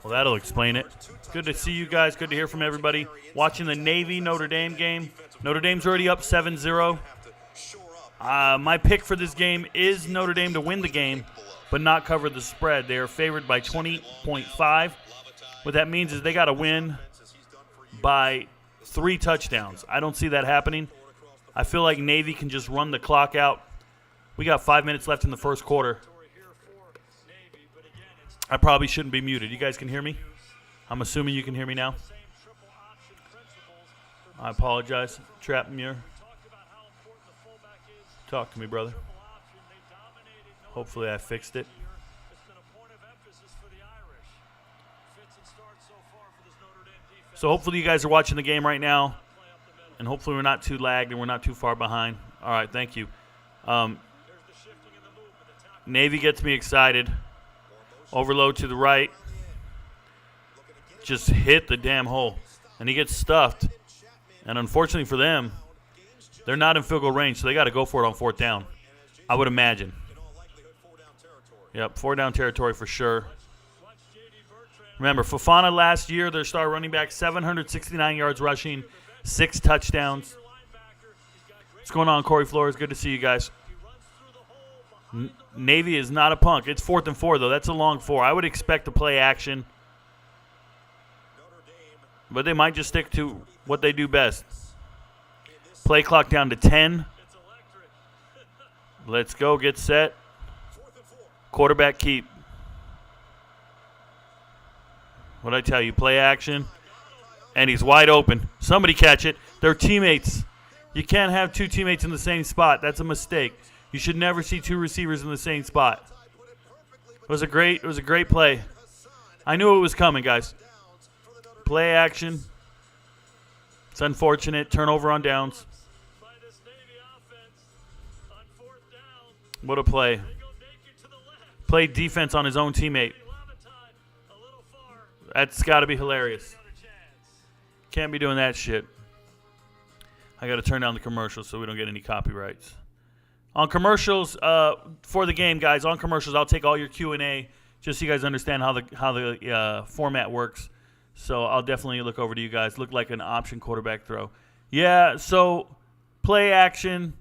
Well, that'll explain it. Good to see you guys. Good to hear from everybody. Watching the Navy-Notre Dame game. Notre Dame's already up 7-0. My pick for this game is Notre Dame to win the game, but not cover the spread. They are favored by 20.5. What that means is they got to win by 3 touchdowns. I don't see that happening. I feel like Navy can just run the clock out. We got 5 minutes left in the first quarter. I probably shouldn't be muted. You guys can hear me? I'm assuming you can hear me now. I apologize. Trap Muir. Talk to me, brother. Hopefully I fixed it. So hopefully you guys are watching the game right now, and hopefully we're not too lagged and we're not too far behind. All right, thank you. Navy gets me excited. Overload to the right. Just hit the damn hole. And he gets stuffed. And unfortunately for them, they're not in field goal range, so they got to go for it on 4th down, I would imagine. Yep, 4-down territory for sure. Remember, Fofana last year, their star running back, 769 yards rushing, 6 touchdowns. What's going on, Corey Flores? Good to see you guys. Navy is not a punk. It's 4th and 4, though. That's a long 4. I would expect to play action. But they might just stick to what they do best. Play clock down to 10. Let's go. Get set. Quarterback keep. What'd I tell you? Play action. And he's wide open. Somebody catch it. They're teammates. You can't have 2 teammates in the same spot. That's a mistake. You should never see 2 receivers in the same spot. It was a great play. I knew it was coming, guys. Play action. It's unfortunate. Turnover on downs. What a play. Played defense on his own teammate. That's got to be hilarious. Can't be doing that shit. I got to turn down the commercials so we don't get any copyrights. On commercials, for the game, guys, on commercials, I'll take all your Q&A just so you guys understand how the format works. So I'll definitely look over to you guys. Look like an option quarterback throw. Yeah, so play action.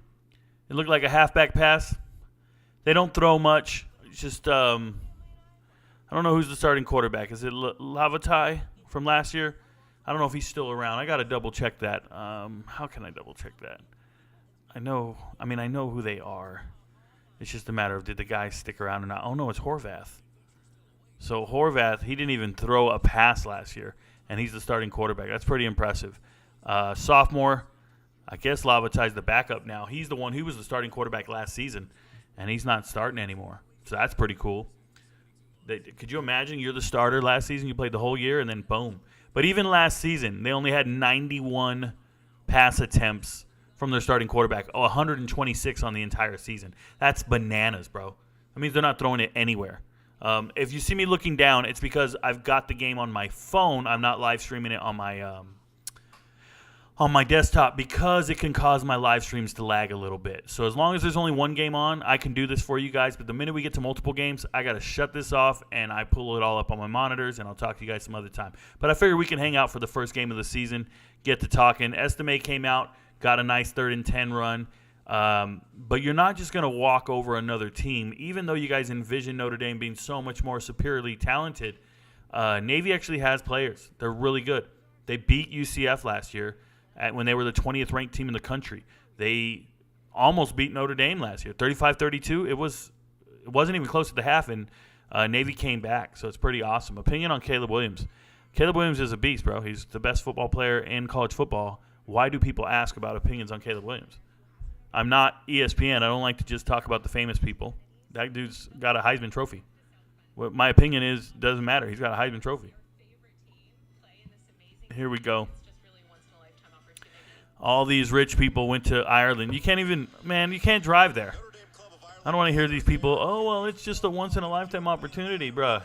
It looked like a halfback pass. They don't throw much. It's just, I don't know who's the starting quarterback. Is it Lavatai from last year? I don't know if he's still around. I got to double check that. How can I double check that? I know who they are. It's just a matter of did the guy stick around or not. Oh, no, it's Horvath. So Horvath, he didn't even throw a pass last year, and he's the starting quarterback. That's pretty impressive. Sophomore, I guess Lavatai's the backup now. He's the one who was the starting quarterback last season, and he's not starting anymore. So that's pretty cool. Could you imagine you're the starter last season, you played the whole year, and then boom. But even last season, they only had 91 pass attempts from their starting quarterback. 126 on the entire season. That's bananas, bro. That means they're not throwing it anywhere. If you see me looking down, it's because I've got the game on my phone. I'm not live streaming it on my desktop because it can cause my live streams to lag a little bit. So as long as there's only one game on, I can do this for you guys. But the minute we get to multiple games, I got to shut this off, and I pull it all up on my monitors, and I'll talk to you guys some other time. But I figure we can hang out for the first game of the season, get to talking. Estime came out, got a nice 3rd and 10 run. But you're not just going to walk over another team. Even though you guys envision Notre Dame being so much more superiorly talented, Navy actually has players. They're really good. They beat UCF last year when they were the 20th ranked team in the country. They almost beat Notre Dame last year, 35-32. It wasn't even close to the half, and Navy came back. So it's pretty awesome. Opinion on Caleb Williams. Caleb Williams is a beast, bro. He's the best football player in college football. Why do people ask about opinions on Caleb Williams? I'm not ESPN. I don't like to just talk about the famous people. That dude's got a Heisman Trophy. What my opinion is doesn't matter. He's got a Heisman Trophy. Here we go. All these rich people went to Ireland. You can't drive there. I don't want to hear these people, oh, well, it's just a once-in-a-lifetime opportunity, bruh.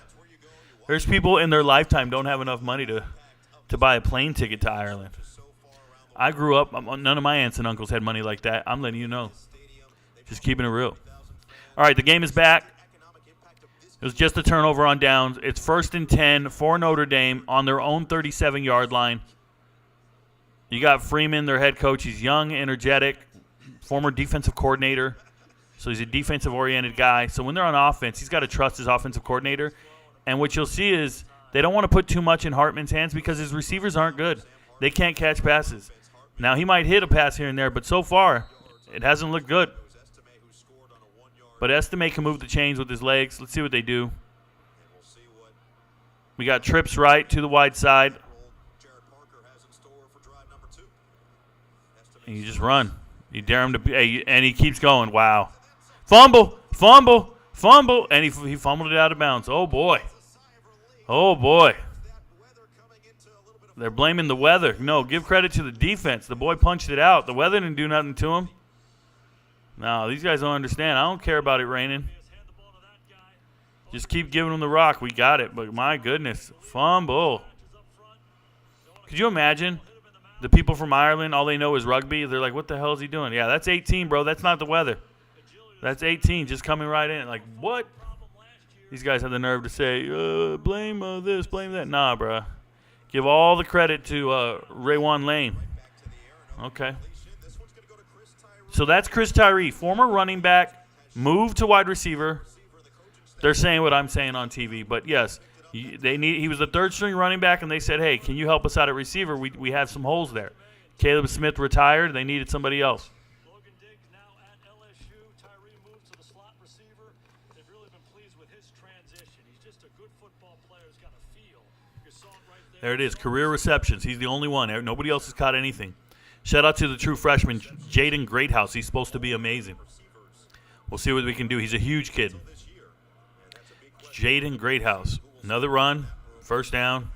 There's people in their lifetime don't have enough money to buy a plane ticket to Ireland. I grew up, none of my aunts and uncles had money like that. I'm letting you know. Just keeping it real. All right, the game is back. It was just a turnover on downs. It's 1st and 10 for Notre Dame on their own 37-yard line. You got Freeman, their head coach. He's young, energetic, former defensive coordinator. So he's a defensive-oriented guy. So when they're on offense, he's got to trust his offensive coordinator. And what you'll see is they don't want to put too much in Hartman's hands because his receivers aren't good. They can't catch passes. Now, he might hit a pass here and there, but so far, it hasn't looked good. But Estime can move the chains with his legs. Let's see what they do. We got trips right to the wide side. And you just run. You dare him to and he keeps going. Wow. Fumble, fumble, fumble. And he fumbled it out of bounds. Oh, boy. Oh, boy. They're blaming the weather. No, give credit to the defense. The boy punched it out. The weather didn't do nothing to him. No, these guys don't understand. I don't care about it raining. Just keep giving them the rock. We got it. But my goodness, fumble. Could you imagine the people from Ireland, all they know is rugby? They're like, what the hell is he doing? Yeah, that's 18, bro. That's not the weather. That's 18 just coming right in. Like, what? These guys have the nerve to say, blame this, blame that. Nah, bro. Give all the credit to Raywan Lane. Okay. So that's Chris Tyree, former running back, moved to wide receiver. They're saying what I'm saying on TV. But, yes, he was the third-string running back, and they said, hey, can you help us out at receiver? We have some holes there. Caleb Smith retired. They needed somebody else. Logan Diggs now at LSU. Tyree moves to the slot receiver. They've really been pleased with his transition. He's just a good football player. He's got a feel. You saw it right there. There it is, career receptions. He's the only one. Nobody else has caught anything. Shout out to the true freshman, Jaden Greathouse. He's supposed to be amazing. We'll see what we can do. He's a huge kid. Jaden Greathouse. Another run. First down.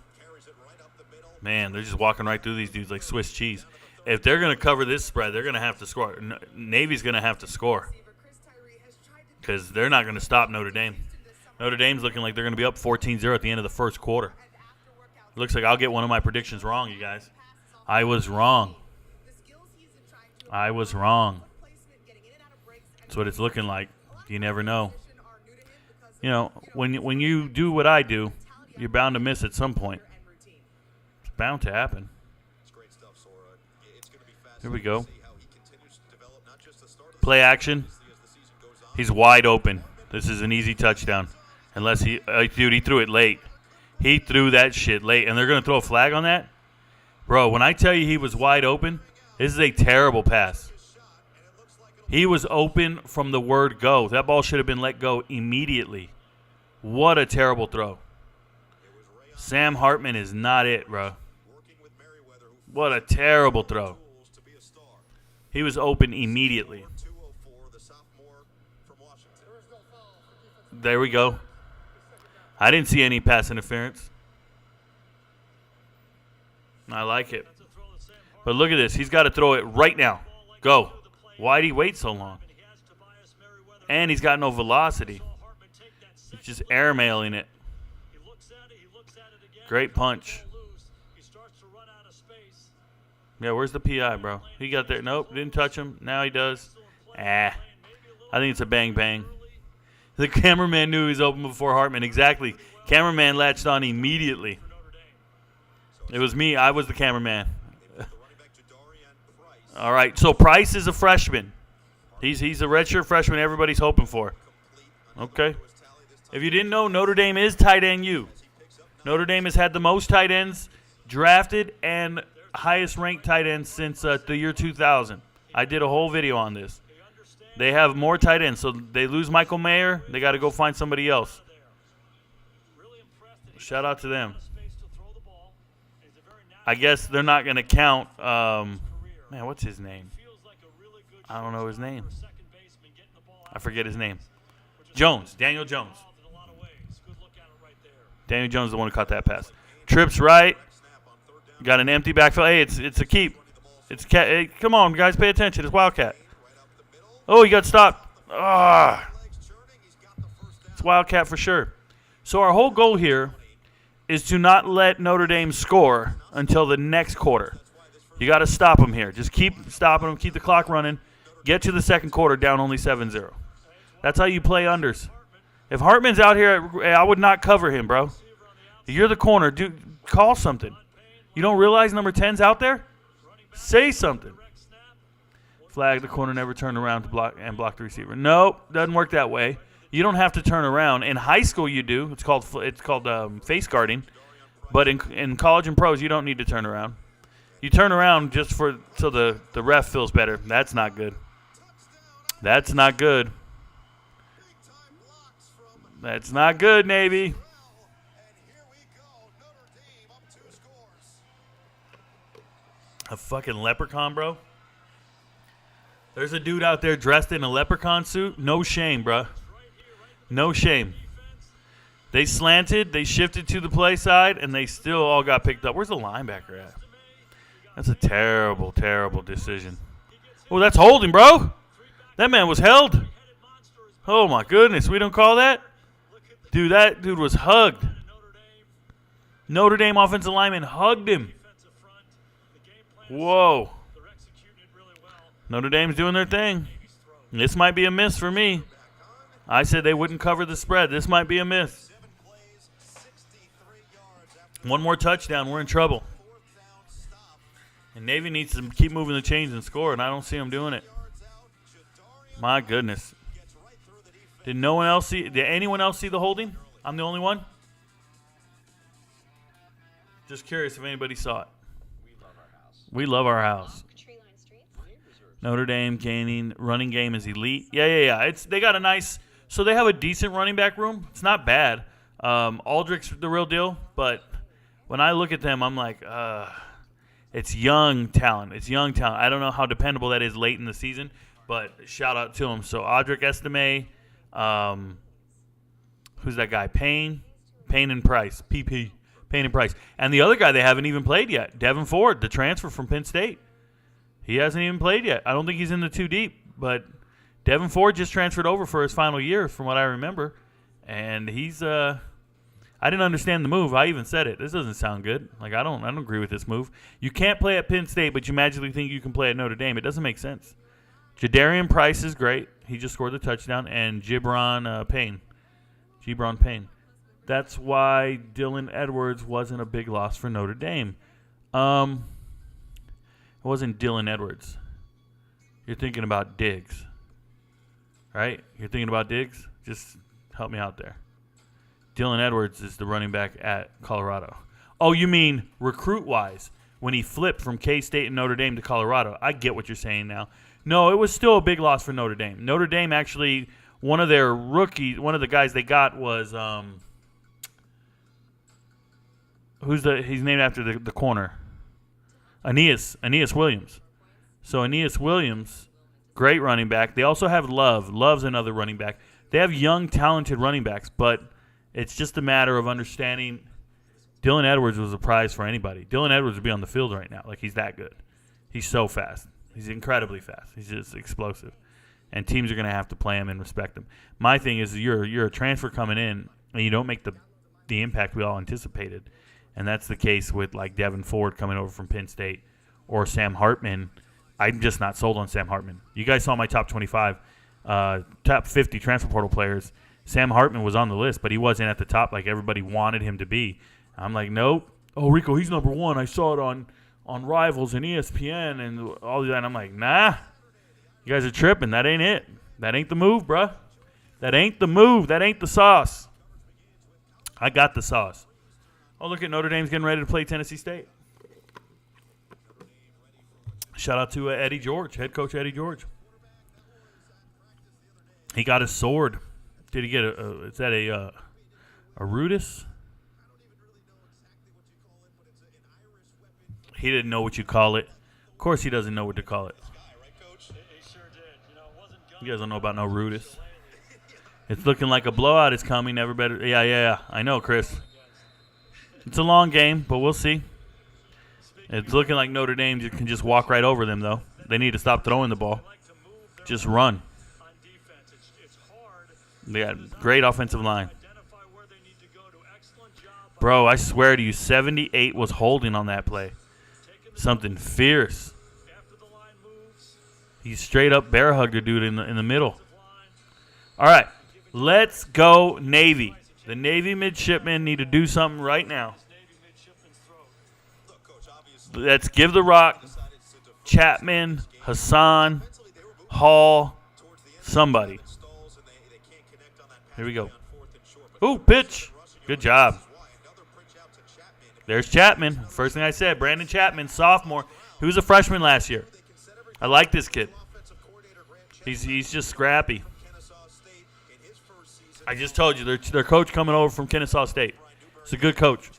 Man, they're just walking right through these dudes like Swiss cheese. If they're going to cover this spread, they're going to have to score. Navy's going to have to score because they're not going to stop Notre Dame. Notre Dame's looking like they're going to be up 14-0 at the end of the first quarter. Looks like I'll get one of my predictions wrong, you guys. I was wrong. I was wrong. That's what it's looking like. You never know. You know, when you do what I do, you're bound to miss at some point. It's bound to happen. Here we go. Play action. He's wide open. This is an easy touchdown. Unless he threw it late. He threw that shit late. And they're going to throw a flag on that? Bro, when I tell you he was wide open, this is a terrible pass. He was open from the word go. That ball should have been let go immediately. What a terrible throw. Sam Hartman is not it, bro. What a terrible throw. He was open immediately. There we go. I didn't see any pass interference. I like it. But look at this. He's got to throw it right now. Go. Why'd he wait so long? And he's got no velocity. He's just airmailing it. Great punch. Yeah, where's the PI, bro? He got there. Nope, didn't touch him. Now he does. I think it's a bang-bang. The cameraman knew he was open before Hartman. Exactly. Cameraman latched on immediately. It was me. I was the cameraman. All right, so Price is a freshman. He's a redshirt freshman everybody's hoping for. Okay. If you didn't know, Notre Dame is tight end U. Notre Dame has had the most tight ends drafted and highest ranked tight ends since the year 2000. I did a whole video on this. They have more tight ends, so they lose Michael Mayer. They got to go find somebody else. Shout out to them. I guess they're not going to count. Man, what's his name? I don't know his name. I forget his name. Jones. Daniel Jones. Daniel Jones is the one who caught that pass. Trips right. Got an empty backfield. Hey, it's a keep. It's cat. Hey, come on, guys, pay attention. It's Wildcat. Oh, he got stopped. It's Wildcat for sure. So our whole goal here is to not let Notre Dame score until the next quarter. You got to stop them here. Just keep stopping them. Keep the clock running. Get to the second quarter down only 7-0. That's how you play unders. If Hartman's out here, I would not cover him, bro. You're the corner. Dude, call something. You don't realize number 10's out there? Say something. Flag, the corner never turned around to block the receiver. Nope, doesn't work that way. You don't have to turn around. In high school, you do. It's called face guarding. But in college and pros, you don't need to turn around. You turn around just so the ref feels better. That's not good. That's not good. That's not good, Navy. A fucking leprechaun, bro. There's a dude out there dressed in a leprechaun suit. No shame, bro. No shame. They slanted, they shifted to the play side, and they still all got picked up. Where's the linebacker at? That's a terrible, terrible decision. Oh, that's holding, bro. That man was held. Oh, my goodness. We don't call that? Dude, that dude was hugged. Notre Dame offensive lineman hugged him. Whoa. Notre Dame's doing their thing. This might be a miss for me. I said they wouldn't cover the spread. This might be a miss. One more touchdown, we're in trouble. And Navy needs to keep moving the chains and score, and I don't see them doing it. My goodness. Did anyone else see the holding? I'm the only one? Just curious if anybody saw it. We love our house. Notre Dame gaining running game is elite. Yeah. They got a nice. So they have a decent running back room. It's not bad. Aldrich's the real deal, but when I look at them, I'm like, it's young talent. It's young talent. I don't know how dependable that is late in the season, but shout out to them. So Audric Estime, who's that guy? Payne and Price. PP. Payne and Price. And the other guy they haven't even played yet, Devin Ford, the transfer from Penn State. He hasn't even played yet. I don't think he's in the two deep, but Devin Ford just transferred over for his final year from what I remember. And he's I didn't understand the move. I even said it. This doesn't sound good. Like I don't agree with this move. You can't play at Penn State, but you magically think you can play at Notre Dame. It doesn't make sense. Jadarian Price is great. He just scored the touchdown. And Gibran Payne. That's why Dylan Edwards wasn't a big loss for Notre Dame. It wasn't Dylan Edwards. You're thinking about Diggs, right? You're thinking about Diggs? Just help me out there. Dylan Edwards is the running back at Colorado. Oh, you mean recruit-wise, when he flipped from K-State and Notre Dame to Colorado. I get what you're saying now. No, it was still a big loss for Notre Dame. Notre Dame actually, one of the guys they got was he's named after the corner. Aeneas Williams. So Aeneas Williams, great running back. They also have Love. Love's another running back. They have young, talented running backs, but it's just a matter of understanding. Dylan Edwards was a prize for anybody. Dylan Edwards would be on the field right now. Like, he's that good. He's so fast. He's incredibly fast. He's just explosive. And teams are going to have to play him and respect him. My thing is you're a transfer coming in, and you don't make the impact we all anticipated. And that's the case with, like, Devin Ford coming over from Penn State or Sam Hartman. I'm just not sold on Sam Hartman. You guys saw my top 25, top 50 transfer portal players. Sam Hartman was on the list, but he wasn't at the top like everybody wanted him to be. I'm like, nope. Oh, Rico, he's number one. I saw it on Rivals and ESPN and all that. And I'm like, nah. You guys are tripping. That ain't it. That ain't the move, bruh. That ain't the move. That ain't the sauce. I got the sauce. Oh, look at Notre Dame's getting ready to play Tennessee State. Shout out to Eddie George, head coach Eddie George. He got his sword. Did he get is that a Rudis? He didn't know what you call it. Of course he doesn't know what to call it. You guys don't know about no Rudis. It's looking like a blowout is coming. Never better. Yeah. I know, Chris. It's a long game, but we'll see. It's looking like Notre Dame can just walk right over them, though. They need to stop throwing the ball. Just run. They got great offensive line. Bro, I swear to you, 78 was holding on that play. Something fierce. He straight up bear hugged a dude in the middle. All right. Let's go, Navy. The Navy midshipmen need to do something right now. Let's give the rock. Chapman, Hassan, Hall, somebody. Here we go. Ooh, pitch. Good job. There's Chapman. First thing I said, Brandon Chapman, sophomore. He was a freshman last year. I like this kid. He's just scrappy. I just told you, their coach coming over from Kennesaw State. He's a good coach.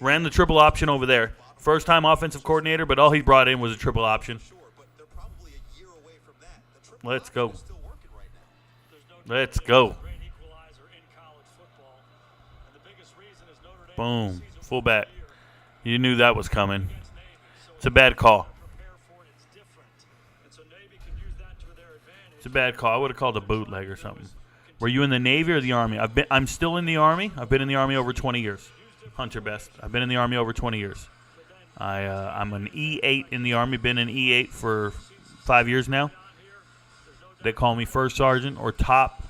Ran the triple option over there. First-time offensive coordinator, but all he brought in was a triple option. Let's go. Let's go. Boom. Fullback. You knew that was coming. It's a bad call. It's a bad call. I would have called a bootleg or something. Were you in the Navy or the Army? I'm still in the Army. I've been in the Army over 20 years. Hunter Best. I've been in the Army over 20 years. I'm an E8 in the Army. Been an E8 for 5 years now. They call me first sergeant or top,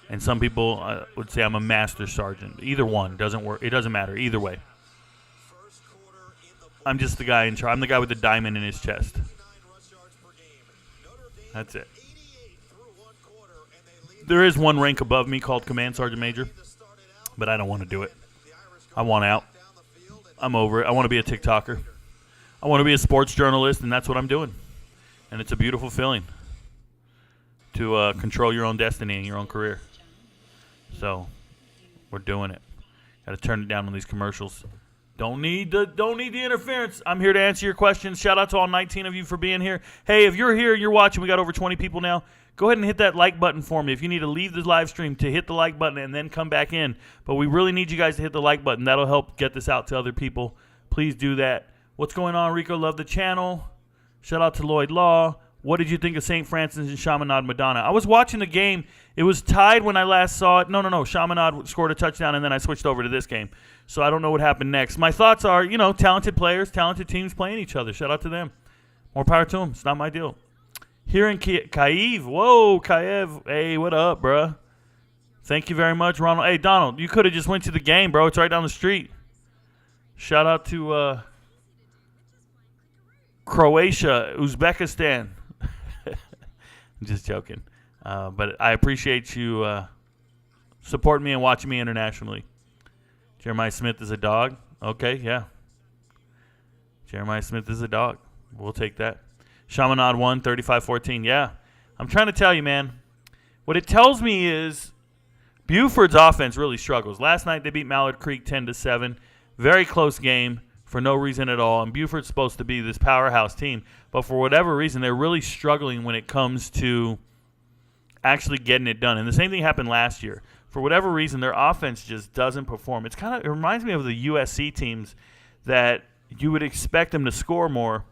and some people would say I'm a master sergeant. Either one doesn't work. It doesn't matter. Either way. I'm just the guy in charge. I'm the guy with the diamond in his chest. That's it. There is one rank above me called Command Sergeant Major, but I don't want to do it. I want out. I'm over it. I want to be a TikToker. I want to be a sports journalist, and that's what I'm doing. And it's a beautiful feeling to control your own destiny and your own career. So we're doing it. Got to turn it down on these commercials. Don't need the interference. I'm here to answer your questions. Shout out to all 19 of you for being here. Hey, if you're here and you're watching, we got over 20 people now. Go ahead and hit that like button for me. If you need to leave the live stream, to hit the like button and then come back in. But we really need you guys to hit the like button. That'll help get this out to other people. Please do that. What's going on, Rico? Love the channel. Shout out to Lloyd Law. What did you think of St. Francis and Chaminade Madonna? I was watching the game. It was tied when I last saw it. No. Chaminade scored a touchdown, and then I switched over to this game. So I don't know what happened next. My thoughts are, talented players, talented teams playing each other. Shout out to them. More power to them. It's not my deal. Here in Kyiv. Whoa, Kyiv. Hey, what up, bruh? Thank you very much, Ronald. Hey, Donald, you could have just went to the game, bro. It's right down the street. Shout out to Croatia, Uzbekistan. I'm just joking. But I appreciate you supporting me and watching me internationally. Jeremiah Smith is a dog. Okay, yeah. Jeremiah Smith is a dog. We'll take that. Chaminade won 35-14. Yeah. I'm trying to tell you, man. What it tells me is Buford's offense really struggles. Last night they beat Mallard Creek 10-7. Very close game for no reason at all. And Buford's supposed to be this powerhouse team. But for whatever reason, they're really struggling when it comes to actually getting it done. And the same thing happened last year. For whatever reason, their offense just doesn't perform. It reminds me of the USC teams that you would expect them to score more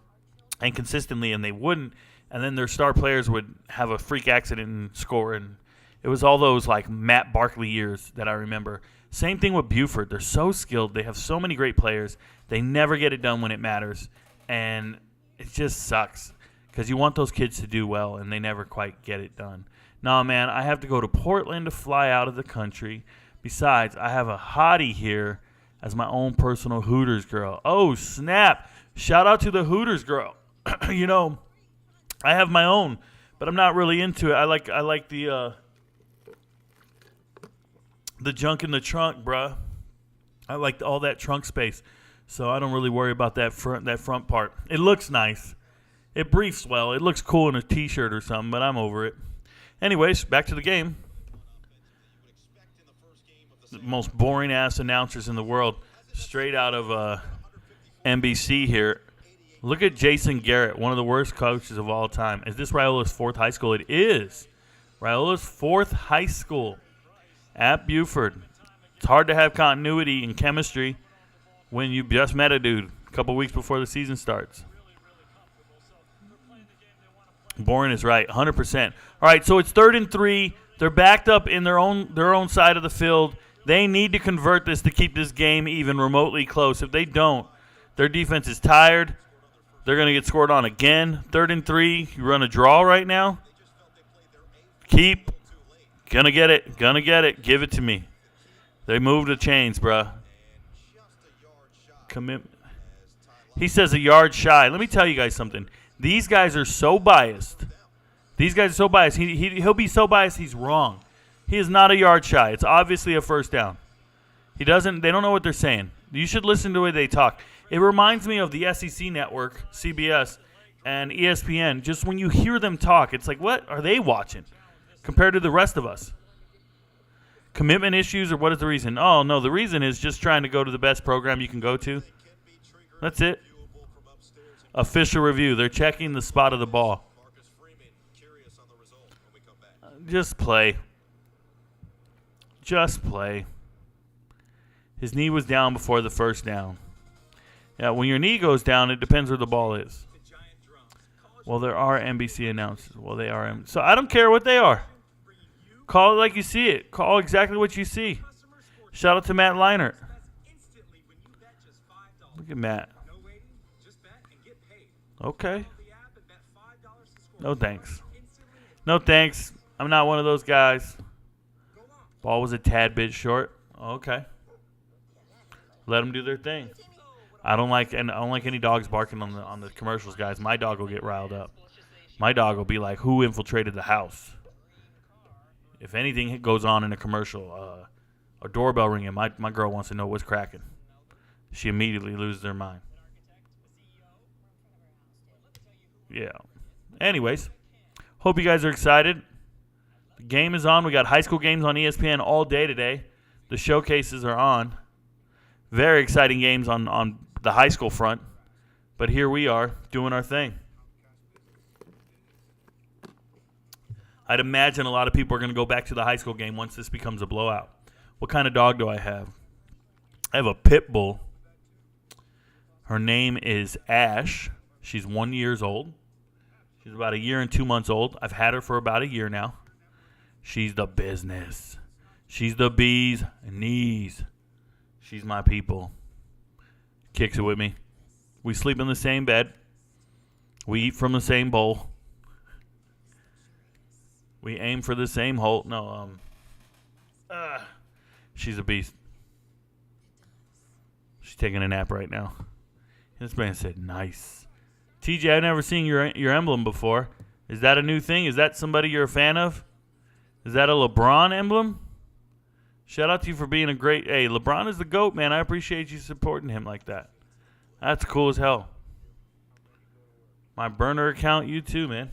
and consistently, and they wouldn't. And then their star players would have a freak accident and score. And it was all those like Matt Barkley years that I remember. Same thing with Buford. They're so skilled. They have so many great players. They never get it done when it matters. And it just sucks because you want those kids to do well, and they never quite get it done. No, man, I have to go to Portland to fly out of the country. Besides, I have a hottie here as my own personal Hooters girl. Oh, snap. Shout out to the Hooters girl. I have my own, but I'm not really into it. I like the junk in the trunk, bruh. I like all that trunk space, so I don't really worry about that front part. It looks nice. It briefs well. It looks cool in a T-shirt or something, but I'm over it. Anyways, back to the game. The most boring-ass announcers in the world, straight out of NBC here. Look at Jason Garrett, one of the worst coaches of all time. Is this Raiola's fourth high school? It is. Raiola's fourth high school at Buford. It's hard to have continuity in chemistry when you just met a dude a couple weeks before the season starts. Boring is right, 100%. All right, so it's 3rd and 3. They're backed up in their own side of the field. They need to convert this to keep this game even remotely close. If they don't, their defense is tired. They're going to get scored on again. 3rd and 3. You run a draw right now. Keep Gonna get it. Gonna get it. Give it to me. They moved the chains, bruh. Commitment. He says a yard shy. Let me tell you guys something. These guys are so biased. He'll be so biased he's wrong. He is not a yard shy. It's obviously a first down. They don't know what they're saying. You should listen to the way they talk. It reminds me of the SEC network, CBS, and ESPN. Just when you hear them talk, it's like, what are they watching compared to the rest of us? Commitment issues, or what is the reason? Oh, no, the reason is just trying to go to the best program you can go to. That's it. Official review. They're checking the spot of the ball. Just play. Just play. His knee was down before the first down. Yeah, when your knee goes down, it depends where the ball is. Well, there are NBC announcers. Well, they are. So I don't care what they are. Call it like you see it. Call exactly what you see. Shout out to Matt Leinart. Look at Matt. Okay. No thanks. No thanks. I'm not one of those guys. Ball was a tad bit short. Okay. Let them do their thing. I don't like any dogs barking on the commercials, guys. My dog will get riled up. My dog will be like, "Who infiltrated the house?" If anything goes on in a commercial, a doorbell ringing, my girl wants to know what's cracking. She immediately loses her mind. Yeah. Anyways, hope you guys are excited. The game is on. We got high school games on ESPN all day today. The showcases are on. Very exciting games on the high school front. But here we are doing our thing. I'd imagine a lot of people are going to go back to the high school game once this becomes a blowout. What kind of dog do I have? I have a pit bull. Her name is Ash. She's 1 year old. She's about 1 year and 2 months old. I've had her for about a year now. She's the business. She's the bee's knees. She's my people. Kicks it with me. We sleep in the same bed. We eat from the same bowl. We aim for the same hole. No, she's a beast. She's taking a nap right now. This man said, nice. TJ, I've never seen your emblem before. Is that a new thing? Is that somebody you're a fan of? Is that a LeBron emblem? Shout out to you for being a great... Hey, LeBron is the GOAT, man. I appreciate you supporting him like that. That's cool as hell. My burner account, you too, man.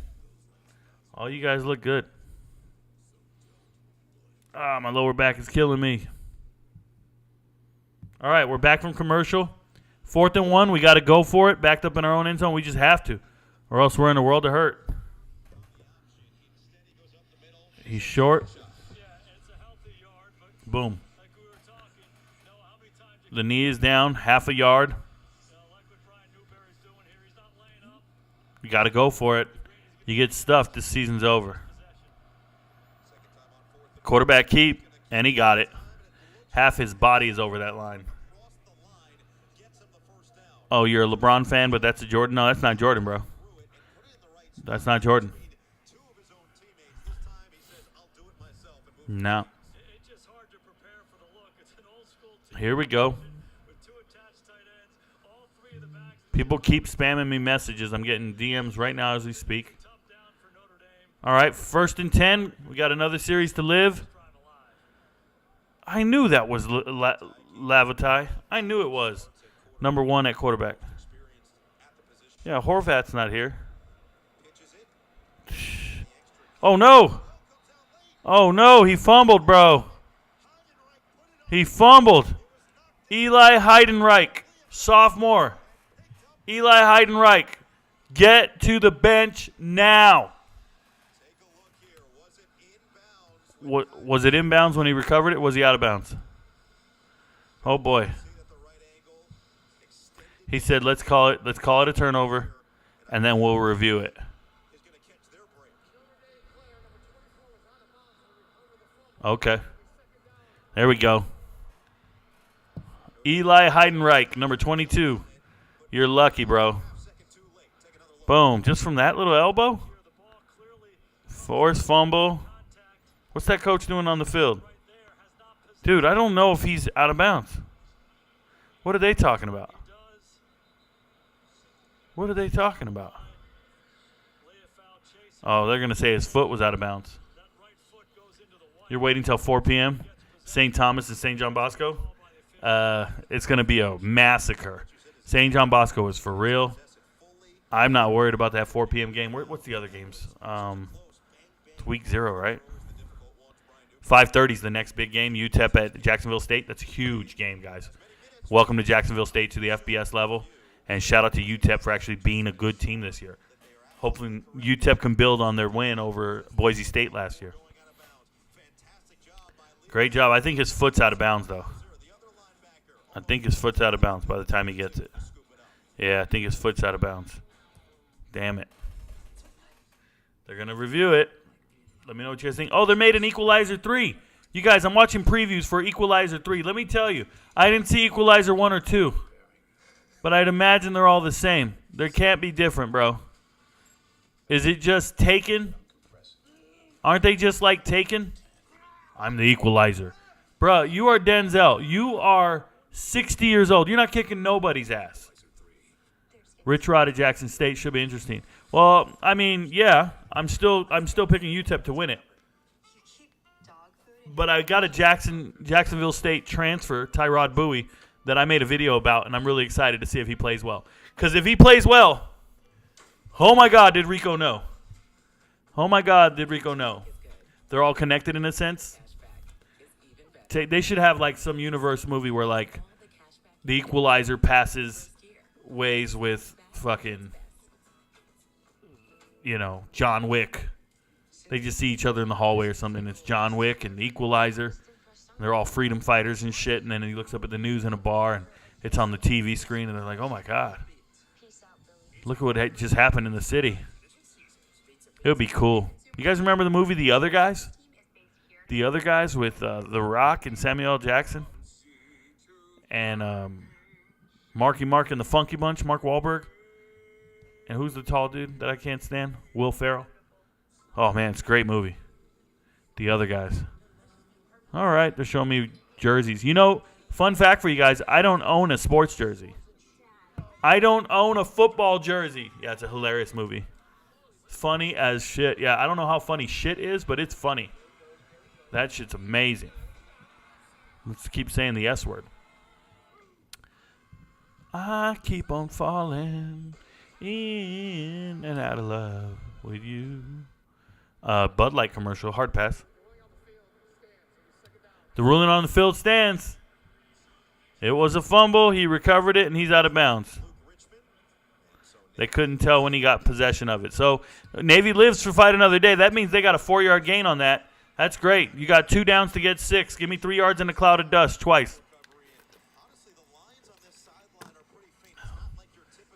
All you guys look good. My lower back is killing me. All right, we're back from commercial. 4th and 1, we got to go for it. Backed up in our own end zone, we just have to. Or else we're in a world of hurt. He's short. Boom. The knee is down, half a yard. You got to go for it. You get stuffed, this season's over. Quarterback keep, and he got it. Half his body is over that line. Oh, you're a LeBron fan, but that's a Jordan? No, that's not Jordan, bro. That's not Jordan. No. Here we go. People keep spamming me messages. I'm getting DMs right now as we speak. All right, 1st and 10. We got another series to live. I knew that was Lavatai. I knew it was. Number 1 at quarterback. Yeah, Horvat's not here. Oh, no. Oh, no, he fumbled, bro. He fumbled. Eli Heidenreich, sophomore. Eli Heidenreich, get to the bench now. Was it inbounds when he recovered it? Was he out of bounds? Oh, boy. He said, let's call it a turnover, and then we'll review it. Okay. There we go. Eli Heidenreich, number 22. You're lucky, bro. Boom. Just from that little elbow? Forced fumble. What's that coach doing on the field? Dude, I don't know if he's out of bounds. What are they talking about? What are they talking about? Oh, they're going to say his foot was out of bounds. You're waiting till 4 p.m.? St. Thomas and St. John Bosco? It's going to be a massacre. St. John Bosco is for real. I'm not worried about that 4 p.m. game. What's the other games? It's week 0, right? 5:30 is the next big game. UTEP at Jacksonville State. That's a huge game, guys. Welcome to Jacksonville State to the FBS level. And shout out to UTEP for actually being a good team this year. Hopefully UTEP can build on their win over Boise State last year. Great job. I think his foot's out of bounds, though. I think his foot's out of bounds by the time he gets it. Yeah, I think his foot's out of bounds. Damn it. They're going to review it. Let me know what you guys think. Oh, they made an Equalizer 3. You guys, I'm watching previews for Equalizer 3. Let me tell you, I didn't see Equalizer 1 or 2. But I'd imagine they're all the same. They can't be different, bro. Is it just Taken? Aren't they just like Taken? I'm the Equalizer. Bro, you are Denzel. You are 60 years old. You're not kicking nobody's ass. Rich Rod at Jackson State should be interesting. Well, I mean, yeah, I'm still picking UTEP to win it. But I got a Jacksonville State transfer, Tyrod Bowie, that I made a video about, and I'm really excited to see if he plays well. Because if he plays well, oh my God, did Rico know? Oh my God, did Rico know? They're all connected in a sense. They should have like some universe movie where like the Equalizer passes ways with fucking, John Wick. They just see each other in the hallway or something. It's John Wick and the Equalizer. They're all freedom fighters and shit. And then he looks up at the news in a bar and it's on the TV screen. And they're like, oh my God. Look at what just happened in the city. It would be cool. You guys remember the movie The Other Guys? The Other Guys with The Rock and Samuel L. Jackson? And Marky Mark and the Funky Bunch, Mark Wahlberg. And who's the tall dude that I can't stand? Will Ferrell. Oh, man, it's a great movie. The Other Guys. All right, they're showing me jerseys. Fun fact for you guys, I don't own a sports jersey. I don't own a football jersey. Yeah, it's a hilarious movie. Funny as shit. Yeah, I don't know how funny shit is, but it's funny. That shit's amazing. Let's keep saying the S word. I keep on falling in and out of love with you. Bud Light commercial, hard pass. The ruling on the field stands. It was a fumble. He recovered it, and he's out of bounds. They couldn't tell when he got possession of it. So Navy lives to fight another day. That means they got a 4-yard gain on that. That's great. You got 2 downs to get 6. Give me 3 yards in a cloud of dust twice.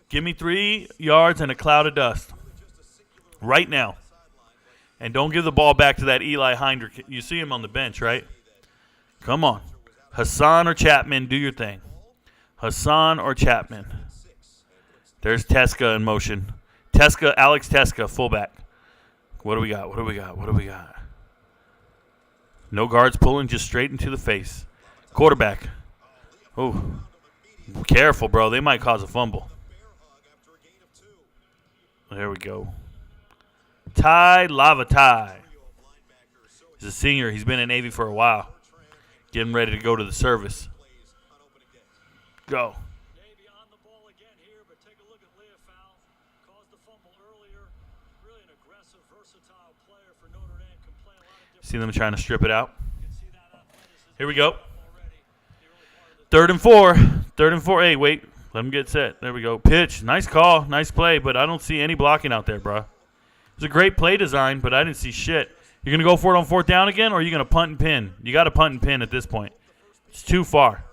Give me 3 yards and a cloud of dust right now. And don't give the ball back to that Eli Heinrich. You see him on the bench, right? Come on. Hassan or Chapman, do your thing. Hassan or Chapman. There's Teska in motion. Alex Teska, fullback. What do we got? No guards pulling, just straight into the face. Quarterback. Oh, careful, bro. They might cause a fumble. There we go. Ty Lavatai. He's a senior. He's been in Navy for a while. Getting ready to go to the service. Go. Navy on the ball again here, but take a look at Leofow. Caused the fumble earlier. Really an aggressive, versatile player for Notre Dame. Can play a lot of different. See them trying to strip it out. Here we go. Already. 3rd and 4. Hey, wait. Let them get set. There we go. Pitch. Nice call. Nice play, but I don't see any blocking out there, bro. It was a great play design, but I didn't see shit. You're going to go for it on 4th down again, or are you going to punt and pin? You got to punt and pin at this point. It's too far.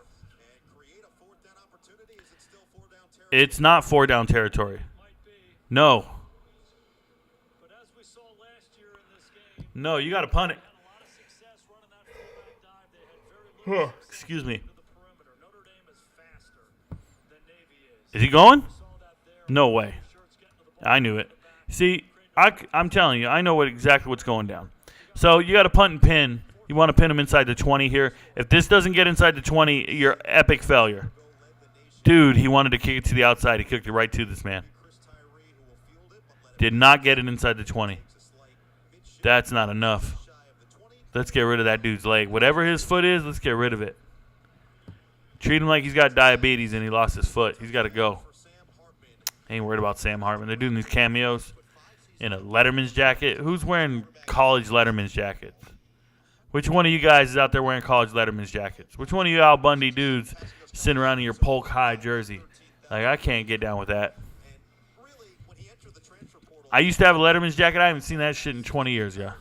It's not 4 down territory. No. No, you got to punt it. Excuse me. Is he going? No way. I knew it. See, I'm telling you, I know exactly what's going down. So you got to punt and pin. You want to pin him inside the 20 here. If this doesn't get inside the 20, you're epic failure. Dude, he wanted to kick it to the outside. He kicked it right to this man. Did not get it inside the 20. That's not enough. Let's get rid of that dude's leg. Whatever his foot is, let's get rid of it. Treat him like he's got diabetes and he lost his foot. He's got to go. Ain't worried about Sam Hartman. They're doing these cameos in a Letterman's jacket. Who's wearing college Letterman's jackets? Which one of you guys is out there wearing college Letterman's jackets? Which one of you Al Bundy dudes sitting around in your Polk High jersey? Like, I can't get down with that. I used to have a Letterman's jacket. I haven't seen that shit in 20 years, yeah.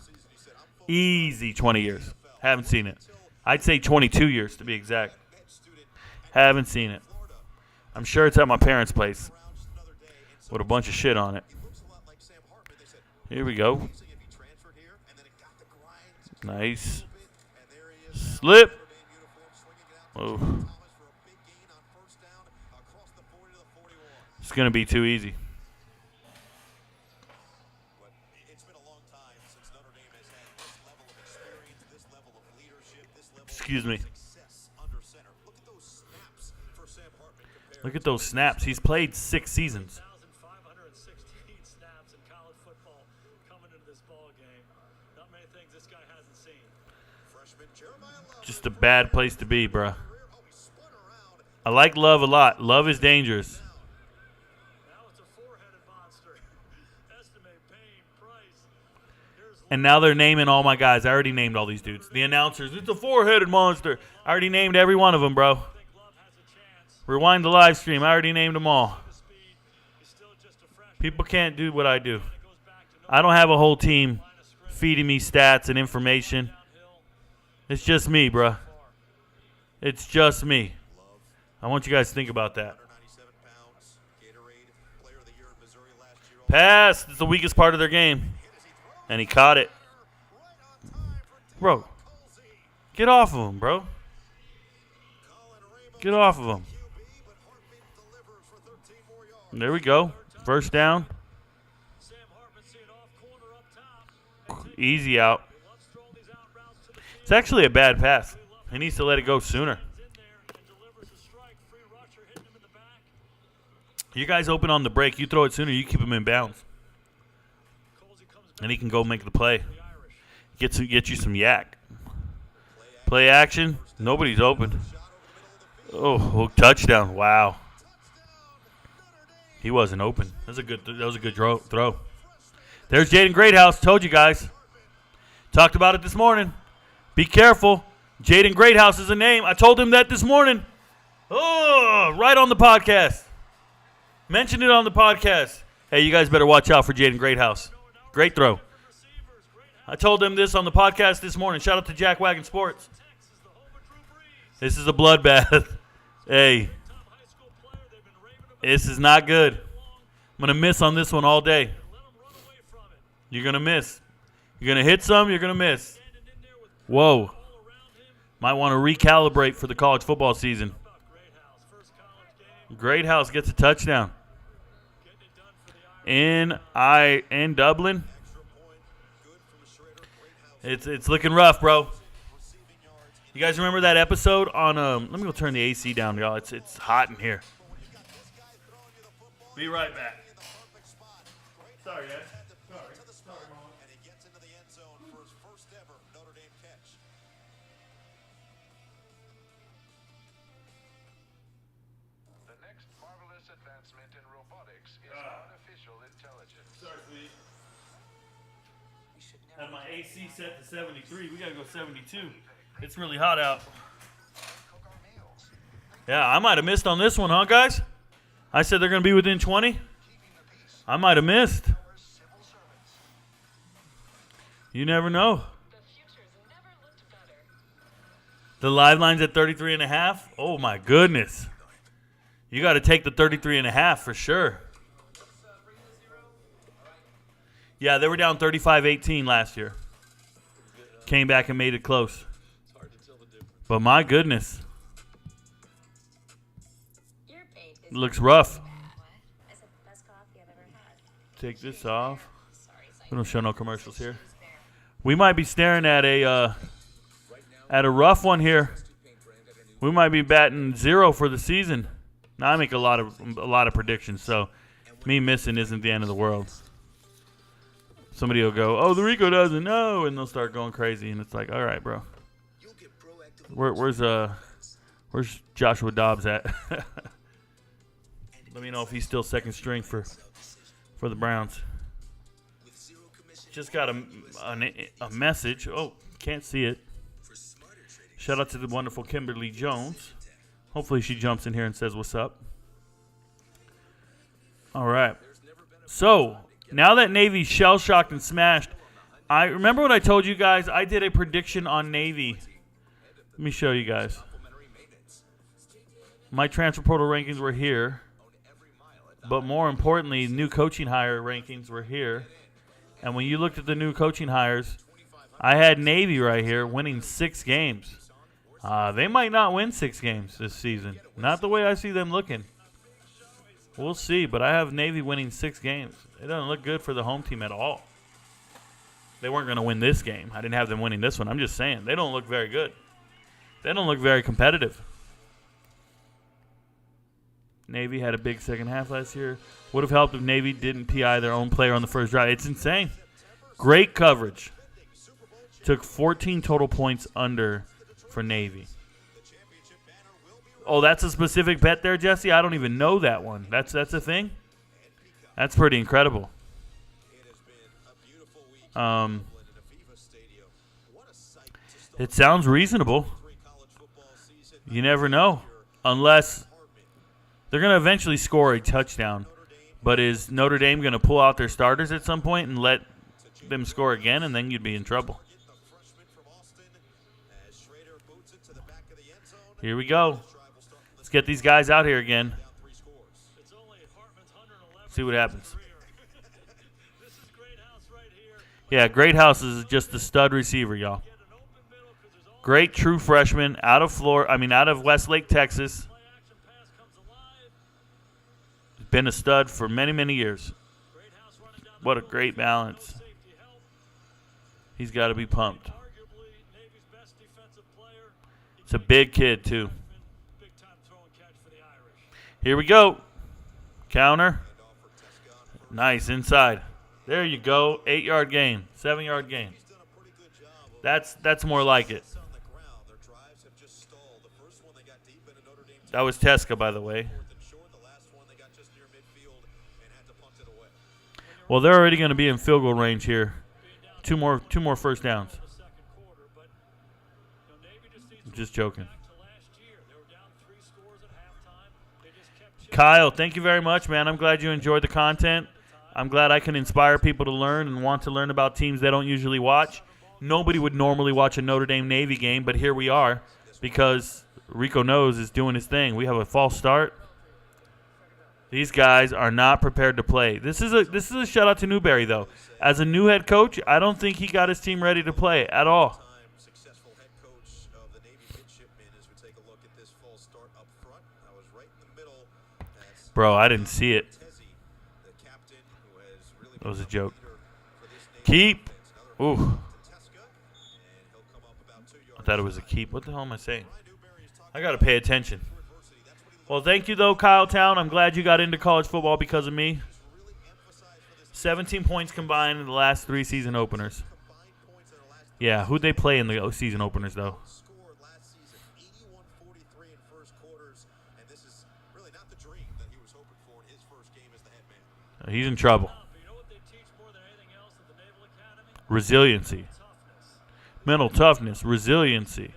Easy 20 years. Haven't seen it. I'd say 22 years to be exact. Haven't seen it. I'm sure it's at my parents' place with a bunch of shit on it. Here we go. Nice. Slip. Oh. It's going to be too easy. Excuse me. Look at those snaps. He's played 6 seasons. 1,516 snaps in college football coming into this ball game. Not many things this guy hasn't seen. Just a bad place to be, bruh. I like Love a lot. Love is dangerous. Now it's a four-headed monster. Estimate, Payne, Price. And now they're naming all my guys. I already named all these dudes. The announcers, it's a four-headed monster. I already named every one of them, bro. Rewind the live stream. I already named them all. People can't do what I do. I don't have a whole team feeding me stats and information. It's just me, bruh. It's just me. I want you guys to think about that. Pass. It's the weakest part of their game. And he caught it. Bro, get off of him, bro. Get off of him. There we go. First down. Easy out. It's actually a bad pass. He needs to let it go sooner. You guys open on the break. You throw it sooner. You keep him in bounds. And he can go make the play. Get you some yak. Play action. Nobody's open. Oh, touchdown. Wow. He wasn't open. That was a good throw. There's Jaden Greathouse. Told you guys. Talked about it this morning. Be careful. Jaden Greathouse is a name. I told him that this morning. Oh, right on the podcast. Mentioned it on the podcast. Hey, you guys better watch out for Jaden Greathouse. Great throw. I told him this on the podcast this morning. Shout out to Jack Wagon Sports. This is a bloodbath. Hey. This is not good. I'm going to miss on this one all day. You're going to miss. You're going to hit some, you're going to miss. Whoa. Might want to recalibrate for the college football season. Greathouse gets a touchdown. In Dublin. It's looking rough, bro. You guys remember that episode on let me go turn the AC down, y'all. It's hot in here. Be right back. Sorry, guys. Sorry, Mom. And he gets into the end zone for his first ever Notre Dame catch. The next marvelous advancement in robotics is artificial intelligence. Sorry, sweetie. Had my AC set to 73. We gotta go 72. It's really hot out. Yeah, I might have missed on this one, huh, guys? I said they're going to be within 20. I might have missed. You never know. The live line's at 33.5. Oh, my goodness. You got to take the 33.5 for sure. Yeah, they were down 35-18 last year. Came back and made it close. But my goodness. Looks rough. Take this off. We don't show no commercials here. We might be staring at a rough one here. We might be batting 0 for the season. Now I make a lot of predictions, so me missing isn't the end of the world. Somebody will go, "Oh, the Rico doesn't know," and they'll start going crazy, and it's like, all right, bro. Where's Joshua Dobbs at? Let me know if he's still second string for the Browns. Just got a message. Oh, can't see it. Shout out to the wonderful Kimberly Jones. Hopefully she jumps in here and says what's up. All right. So, now that Navy's shell-shocked and smashed, I remember what I told you guys. I did a prediction on Navy. Let me show you guys. My transfer portal rankings were here. But more importantly, new coaching hire rankings were here. And when you looked at the new coaching hires, I had Navy right here winning 6 games. They might not win 6 games this season. Not the way I see them looking. We'll see, but I have Navy winning 6 games. It doesn't look good for the home team at all. They weren't going to win this game. I didn't have them winning this one. I'm just saying. They don't look very good. They don't look very competitive. Navy had a big second half last year. Would have helped if Navy didn't PI their own player on the first drive. It's insane. Great coverage. Took 14 total points under for Navy. Oh, that's a specific bet there, Jesse? I don't even know that one. That's a thing? That's pretty incredible. It sounds reasonable. You never know. Unless they're going to eventually score a touchdown. But is Notre Dame going to pull out their starters at some point and let them score again, and then you'd be in trouble. Here we go. Let's get these guys out here again. See what happens. Yeah, Great House is just a stud receiver, y'all. Great true freshman out of Westlake, Texas. Been a stud for many, many years. What a great balance. He's got to be pumped. It's a big kid, too. Here we go. Counter. Nice, inside. There you go. 8-yard gain. 7-yard gain. That's more like it. That was Tesca, by the way. Well, they're already going to be in field goal range here. Two more first downs. I'm just joking. Kyle, thank you very much, man. I'm glad you enjoyed the content. I'm glad I can inspire people to learn and want to learn about teams they don't usually watch. Nobody would normally watch a Notre Dame Navy game, but here we are because Rico knows is doing his thing. We have a false start. These guys are not prepared to play. This is a shout out to Newberry though. As a new head coach, I don't think he got his team ready to play at all. Bro, I didn't see it. That was a joke. Keep. Ooh. I thought it was a keep. What the hell am I saying? I got to pay attention. Well, thank you, though, Kyle Town. I'm glad you got into college football because of me. 17 points combined in the last 3 season openers. Yeah, who'd they play in the season openers, though? He's in trouble. Resiliency. Mental toughness. Resiliency.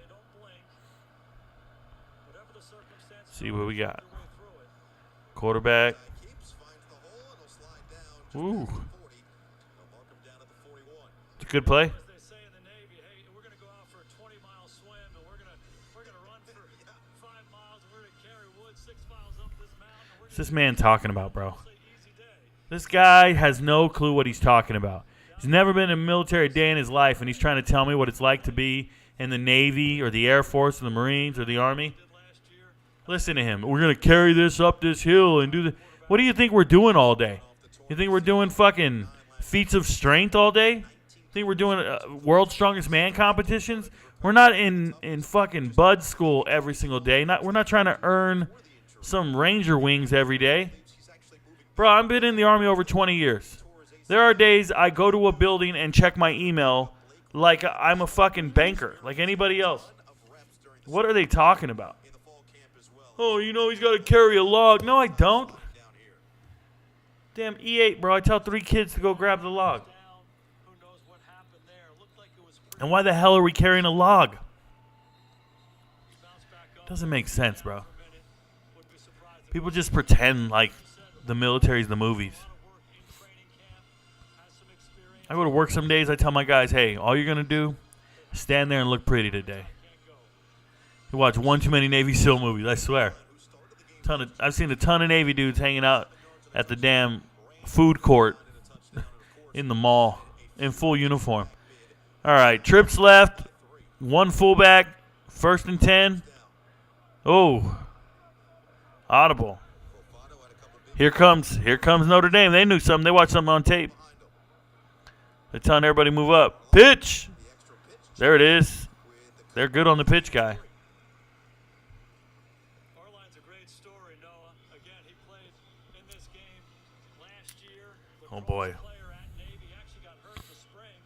See what we got. Quarterback. Ooh. It's a good play. What's this man talking about, bro? This guy has no clue what he's talking about. He's never been in a military day in his life, and he's trying to tell me what it's like to be in the Navy or the Air Force or the Marines or the Army. Listen to him. We're going to carry this up this hill and do the. What do you think we're doing all day? You think we're doing fucking feats of strength all day? Think we're doing World's Strongest Man competitions? We're not in fucking Bud School every single day. We're not trying to earn some Ranger wings every day. Bro, I've been in the Army over 20 years. There are days I go to a building and check my email like I'm a fucking banker, like anybody else. What are they talking about? Oh, he's got to carry a log. No, I don't. Damn E8, bro. I tell 3 kids to go grab the log. And why the hell are we carrying a log? Doesn't make sense, bro. People just pretend like the military's the movies. I go to work some days, I tell my guys, hey, all you're going to do is stand there and look pretty today. You watch one too many Navy SEAL movies, I swear. I've seen a ton of Navy dudes hanging out at the damn food court in the mall in full uniform. All right, trips left, 1 fullback, 1st and 10. Oh, audible. Here comes Notre Dame. They knew something. They watched something on tape. They're telling everybody move up. Pitch. There it is. They're good on the pitch guy. Arline's a great story, Noah. Again, he played in this game last year. Oh, boy. Player at Navy actually got hurt this spring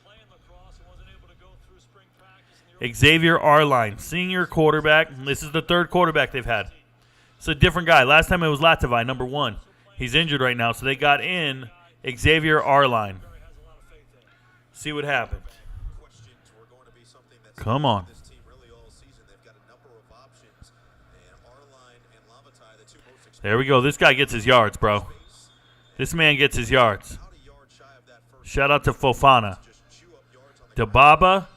playing lacrosse and wasn't able to go through spring practice. Xavier Arline, senior quarterback. This is the 3rd quarterback they've had. It's a different guy. Last time it was Latavai, number 1. He's injured right now, so they got in Xavier Arline. See what happens. Come on. There we go. This guy gets his yards, bro. This man gets his yards. Shout out to Fofana. Daba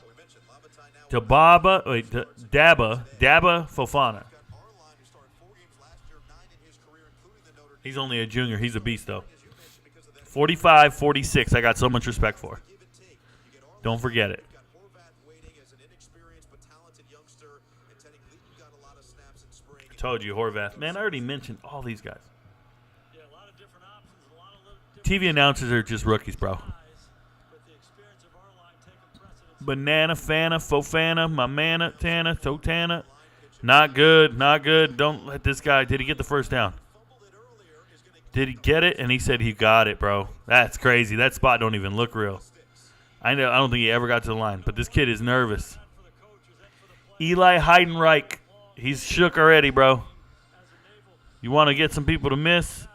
Fofana. He's only a junior. He's a beast, though. 45-46. I got so much respect for. Don't forget it. I told you, Horvath. Man, I already mentioned all these guys. TV announcers are just rookies, bro. Banana, Fana, Fofana, Mamana, Tana, Totana. Not good, not good. Don't let this guy. Did he get the first down? Did he get it? And he said he got it, bro. That's crazy. That spot don't even look real. I don't think he ever got to the line, but this kid is nervous. Eli Heidenreich. He's shook already, bro. You want to get some people to miss?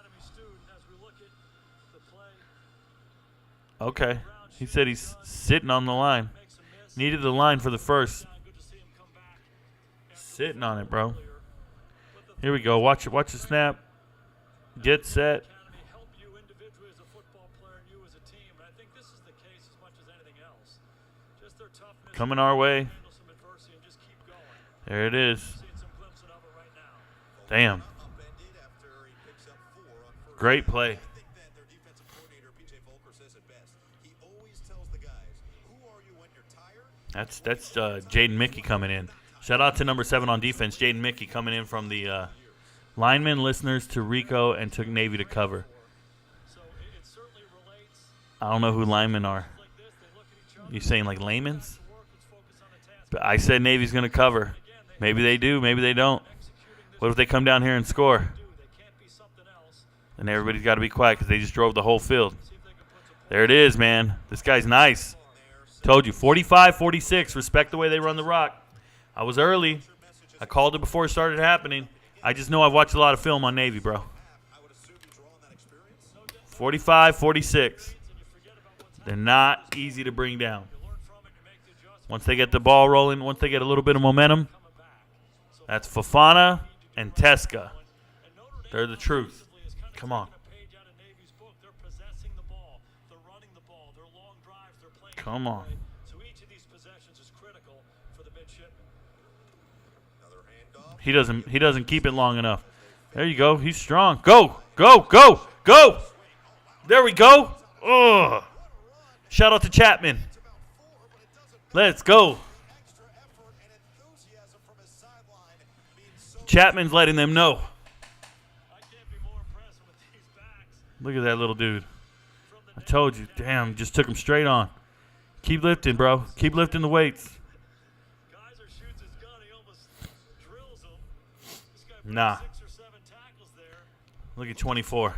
Okay. He said he's sitting on the line. Needed the line for the first. Sitting on it, bro. Here we go. Watch the snap. Get set. Coming our way. There it is. Damn. Great play. That's Jaden Mickey coming in. Shout out to number 7 on defense, Jaden Mickey coming in from the linemen, listeners to Rico and took Navy to cover. I don't know who linemen are. You saying like layman's? But I said Navy's going to cover. Maybe they do, maybe they don't. What if they come down here and score? And everybody's got to be quiet because they just drove the whole field. There it is, man. This guy's nice. Told you, 45-46. Respect the way they run the rock. I was early. I called it before it started happening. I just know I've watched a lot of film on Navy, bro. 45-46. They're not easy to bring down. Once they get the ball rolling, once they get a little bit of momentum, that's Fofana and Teska. They're the truth. Come on. Come on. He doesn't keep it long enough. There you go. He's strong. Go. Go. Go. Go. There we go. Ugh. Shout out to Chapman. Let's go. Chapman's letting them know. Look at that little dude. I told you. Damn, just took him straight on. Keep lifting, bro. Keep lifting the weights. Kaiser shoots his gun. He almost drills him. This guy put Nah. 6 or 7 tackles there. Look at 24.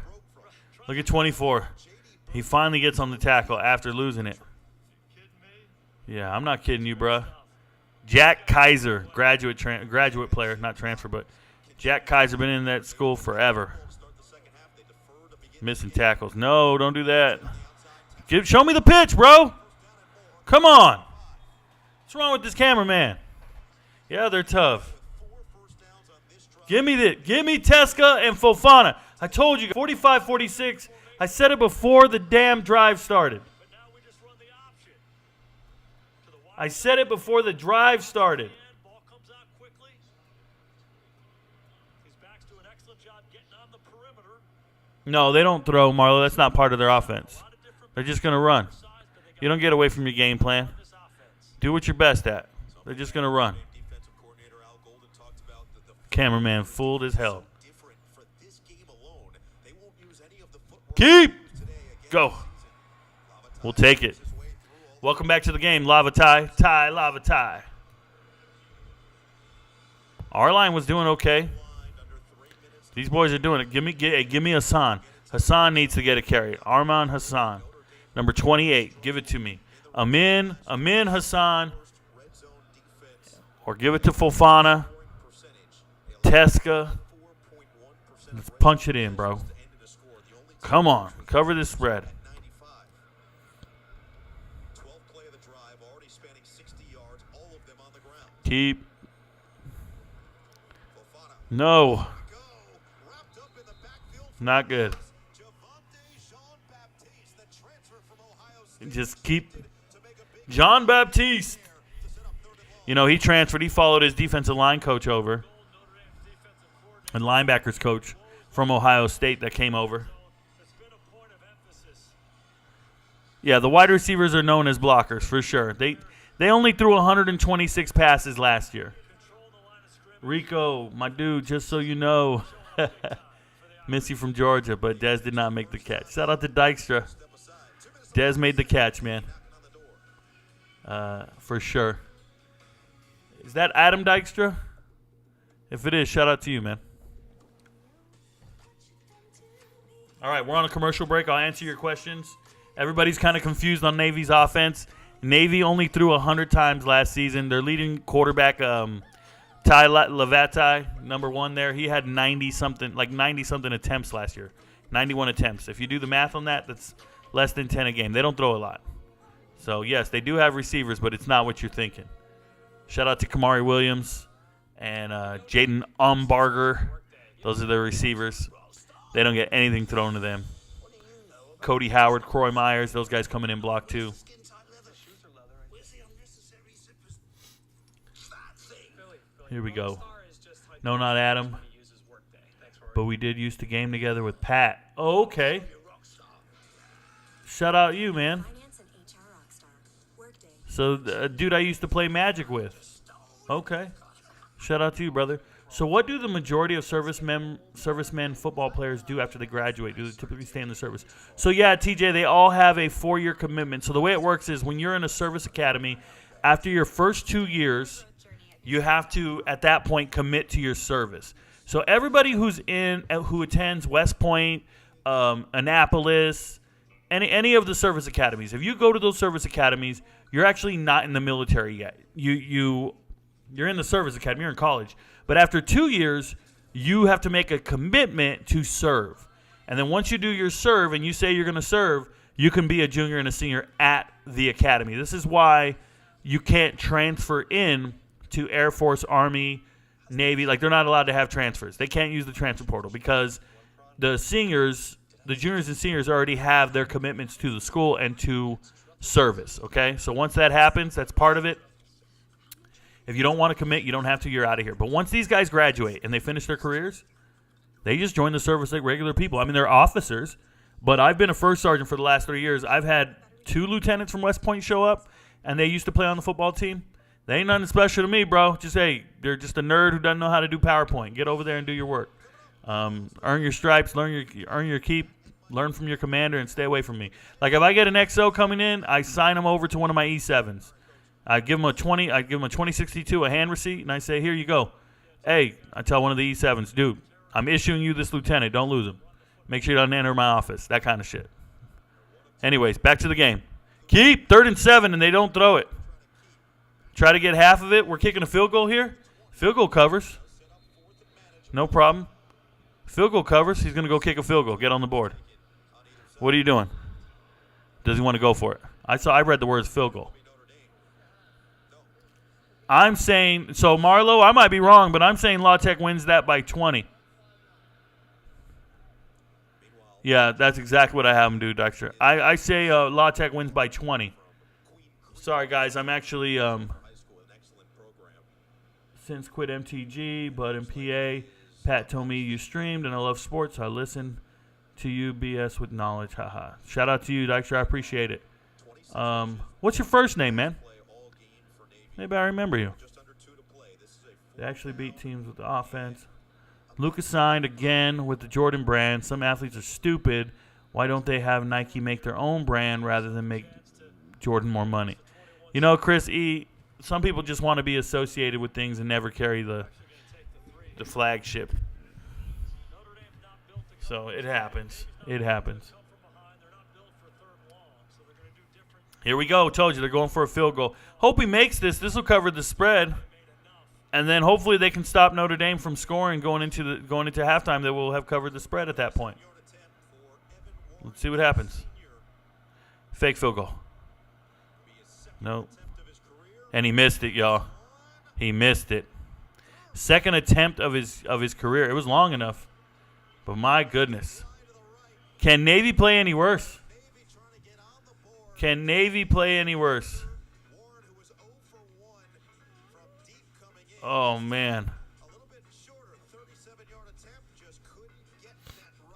Look at 24. He finally gets on the tackle after losing it. Kidding me? Yeah, I'm not kidding you, bro. Jack Kaiser, graduate player, not transfer, but Jack Kaiser, been in that school forever. Missing tackles. No, don't do that. Show me the pitch, bro. Come on. What's wrong with this cameraman? Yeah, they're tough. Give me Teska and Fofana. I told you, 45-46. I said it before the damn drive started. But now we just run the option. To the wide I said it before the drive started. man. Ball comes out quickly. These backs do an excellent job getting on the perimeter. No, they don't throw, Marlo. That's not part of their offense. A lot of different They're just going to run. sides, but they got You don't get away from your game plan. this offense. Do what you're best at. They're just going to run. Defensive coordinator Al Golden talked about the Cameraman fooled as hell. different for this game alone. They won't use any of the footwork Keep. today against Go. the season. We'll take it. Welcome back to the game, Lava Ty, Lava Ty. Our line was doing okay. These boys are doing it. Give me Hassan. Hassan needs to get a carry. Arman Hassan, number 28. Give it to me. Amin Hassan, Red zone defense, or give it to Fofana, percentage, Teska. 4.1% Let's punch it in, bro. to end in a score. The only Come on, cover this spread. 95. 12th play of the drive, already spanning 60 yards, all of them on the ground. Keep. Fofana No, go, wrapped up in the backfield. not good. Javonte Jean-Baptiste, the transfer from Ohio State, Just keep. to make a big John Baptiste. to set up 3rd and long. You know, he transferred. He followed his defensive line coach over, and linebackers coach from Ohio State that came over. It's been a point of emphasis. Yeah, the wide receivers are known as blockers for sure. They only threw 126 passes last year. Control the line of scrimmage. Rico, my dude, just so you know. Missy from Georgia, but Dez did not make the catch. Shout out to Dykstra. Dez made the catch, man. For sure. Is that Adam Dykstra? If it is, shout out to you, man. All right, we're on a commercial break. I'll answer your questions. Everybody's kind of confused on Navy's offense. Navy only threw 100 times last season. Their leading quarterback, Ty Lavatai, number 1 there, he had 90-something attempts last year. 91 attempts. If you do the math on that, that's less than 10 a game. They don't throw a lot. So, yes, they do have receivers, but it's not what you're thinking. Shout out to Kamari Williams and Jaden Umbarger. Those are their receivers. They don't get anything thrown to them. Cody Howard, Croy Myers, those guys coming in block 2. Here we go. No, not Adam. But we did use the game together with Pat. Oh, okay. Shout out you, man. Finance and HR rockstar. Workday. So, dude I used to play Magic with. Okay. Shout out to you, brother. So what do the majority of servicemen football players do after they graduate? Do they typically stay in the service? So, yeah, TJ, they all have a 4-year commitment. So the way it works is when you're in a service academy, after your first 2 years, you have to, at that point, commit to your service. So everybody who attends West Point, Annapolis, any of the service academies, if you go to those service academies, you're actually not in the military yet. You're in the service academy, you're in college. But after 2 years, you have to make a commitment to serve. And then once you do your serve and you say you're going to serve, you can be a junior and a senior at the academy. This is why you can't transfer in to Air Force, Army, Navy. Like, they're not allowed to have transfers. They can't use the transfer portal because the juniors and seniors already have their commitments to the school and to service, okay? So once that happens, that's part of it. If you don't want to commit, you don't have to, you're out of here. But once these guys graduate and they finish their careers, they just join the service like regular people. I mean, they're officers, but I've been a first sergeant for the last 3 years. I've had 2 lieutenants from West Point show up, and they used to play on the football team. They ain't nothing special to me, bro. Just, hey, they're just a nerd who doesn't know how to do PowerPoint. Get over there and do your work. Earn your stripes, earn your keep. Learn from your commander and stay away from me. Like if I get an XO coming in, I sign him over to one of my E7s. I give him a 2062, a hand receipt, and I say, here you go. Hey, I tell one of the E7s, dude, I'm issuing you this lieutenant. Don't lose him. Make sure you don't enter my office. That kind of shit. Anyways, back to the game. Keep 3rd and 7, and they don't throw it. Try to get half of it. We're kicking a field goal here. Field goal covers. No problem. Field goal covers. He's going to go kick a field goal. Get on the board. What are you doing? Does he want to go for it? I read the words field goal. I'm saying, so Marlo, I might be wrong, but I'm saying La Tech wins that by 20. Yeah, that's exactly what I have him do, Dexter. I say La Tech wins by 20. Sorry, guys. I'm actually since quit MTG, but in PA, Pat told me you streamed, and I love sports. So I listen to you BS with knowledge. Haha. Shout out to you, Dexter. I appreciate it. What's your first name, man? Maybe I remember you. They actually beat teams with the offense. Lucas signed again with the Jordan brand. Some athletes are stupid. Why don't they have Nike make their own brand rather than make Jordan more money? You know, Chris E., some people just want to be associated with things and never carry the flagship. So it happens. It happens. Here we go. Told you they're going for a field goal. Hope he makes this. This will cover the spread. And then hopefully they can stop Notre Dame from scoring going into halftime. That will have covered the spread at that point. Let's see what happens. Fake field goal. Nope. And he missed it, y'all. He missed it. Second attempt of his career. It was long enough. But my goodness. Can Navy play any worse? Can Navy play any worse? Oh, man.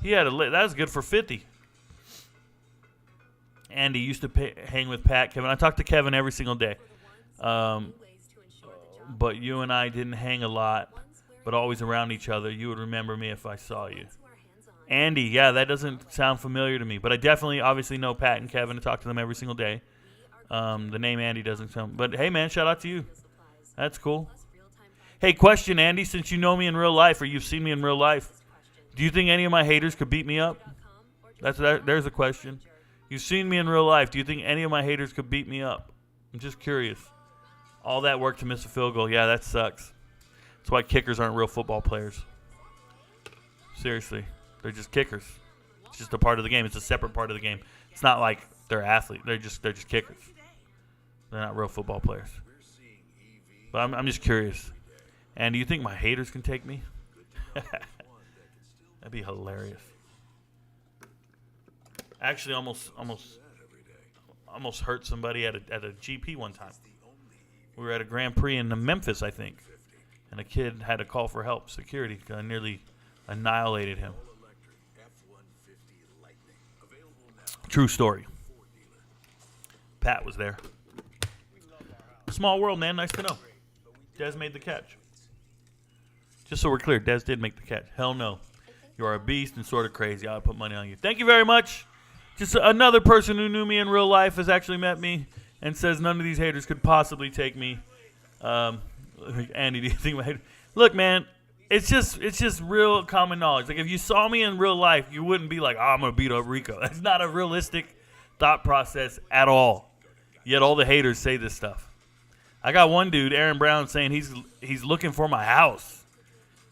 That was good for 50. Andy used to hang with Pat, Kevin. I talk to Kevin every single day. But you and I didn't hang a lot, but always around each other. You would remember me if I saw you. Andy, yeah, that doesn't sound familiar to me. But I definitely, obviously, know Pat and Kevin. I talk to them every single day. The name Andy doesn't sound. But, hey, man, shout out to you. That's cool. Hey, question, Andy, since you know me in real life or you've seen me in real life, do you think any of my haters could beat me up? There's a question. You've seen me in real life. Do you think any of my haters could beat me up? I'm just curious. All that work to miss a field goal. Yeah, that sucks. That's why kickers aren't real football players. Seriously. They're just kickers. It's just a part of the game. It's a separate part of the game. It's not like they're athletes. They're just kickers. They're not real football players. But I'm just curious. And do you think my haters can take me? That'd be hilarious. Actually, almost hurt somebody at a GP one time. We were at a Grand Prix in Memphis, I think, and a kid had to call for help. Security nearly annihilated him. True story. Pat was there. Small world, man. Nice to know. Des made the catch. Just so we're clear, Des did make the catch. Hell no. You are a beast and sort of crazy. I'll put money on you. Thank you very much. Just another person who knew me in real life has actually met me and says none of these haters could possibly take me. Andy, do you think my haters? Look, man, it's just real common knowledge. Like if you saw me in real life, you wouldn't be like, I'm gonna beat up Rico. That's not a realistic thought process at all. Yet all the haters say this stuff. I got one dude, Aaron Brown, saying he's looking for my house.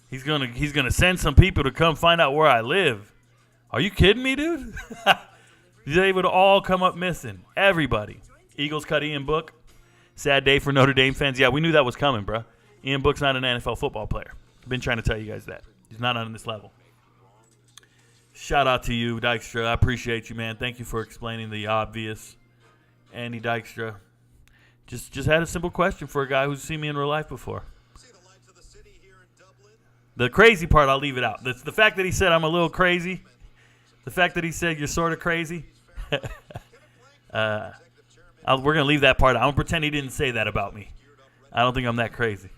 He's gonna send some people to come find out where I live. Are you kidding me, dude? They would all come up missing. Everybody. Eagles cut Ian Book. Sad day for Notre Dame fans. Yeah, we knew that was coming, bro. Ian Book's not an NFL football player. I've been trying to tell you guys that. He's not on this level. Shout out to you, Dykstra. I appreciate you, man. Thank you for explaining the obvious. Andy Dykstra. Just had a simple question for a guy who's seen me in real life before. The crazy part, I'll leave it out. The fact that he said I'm a little crazy, the fact that he said you're sort of crazy, we're going to leave that part out. I'm going to pretend he didn't say that about me. I don't think I'm that crazy.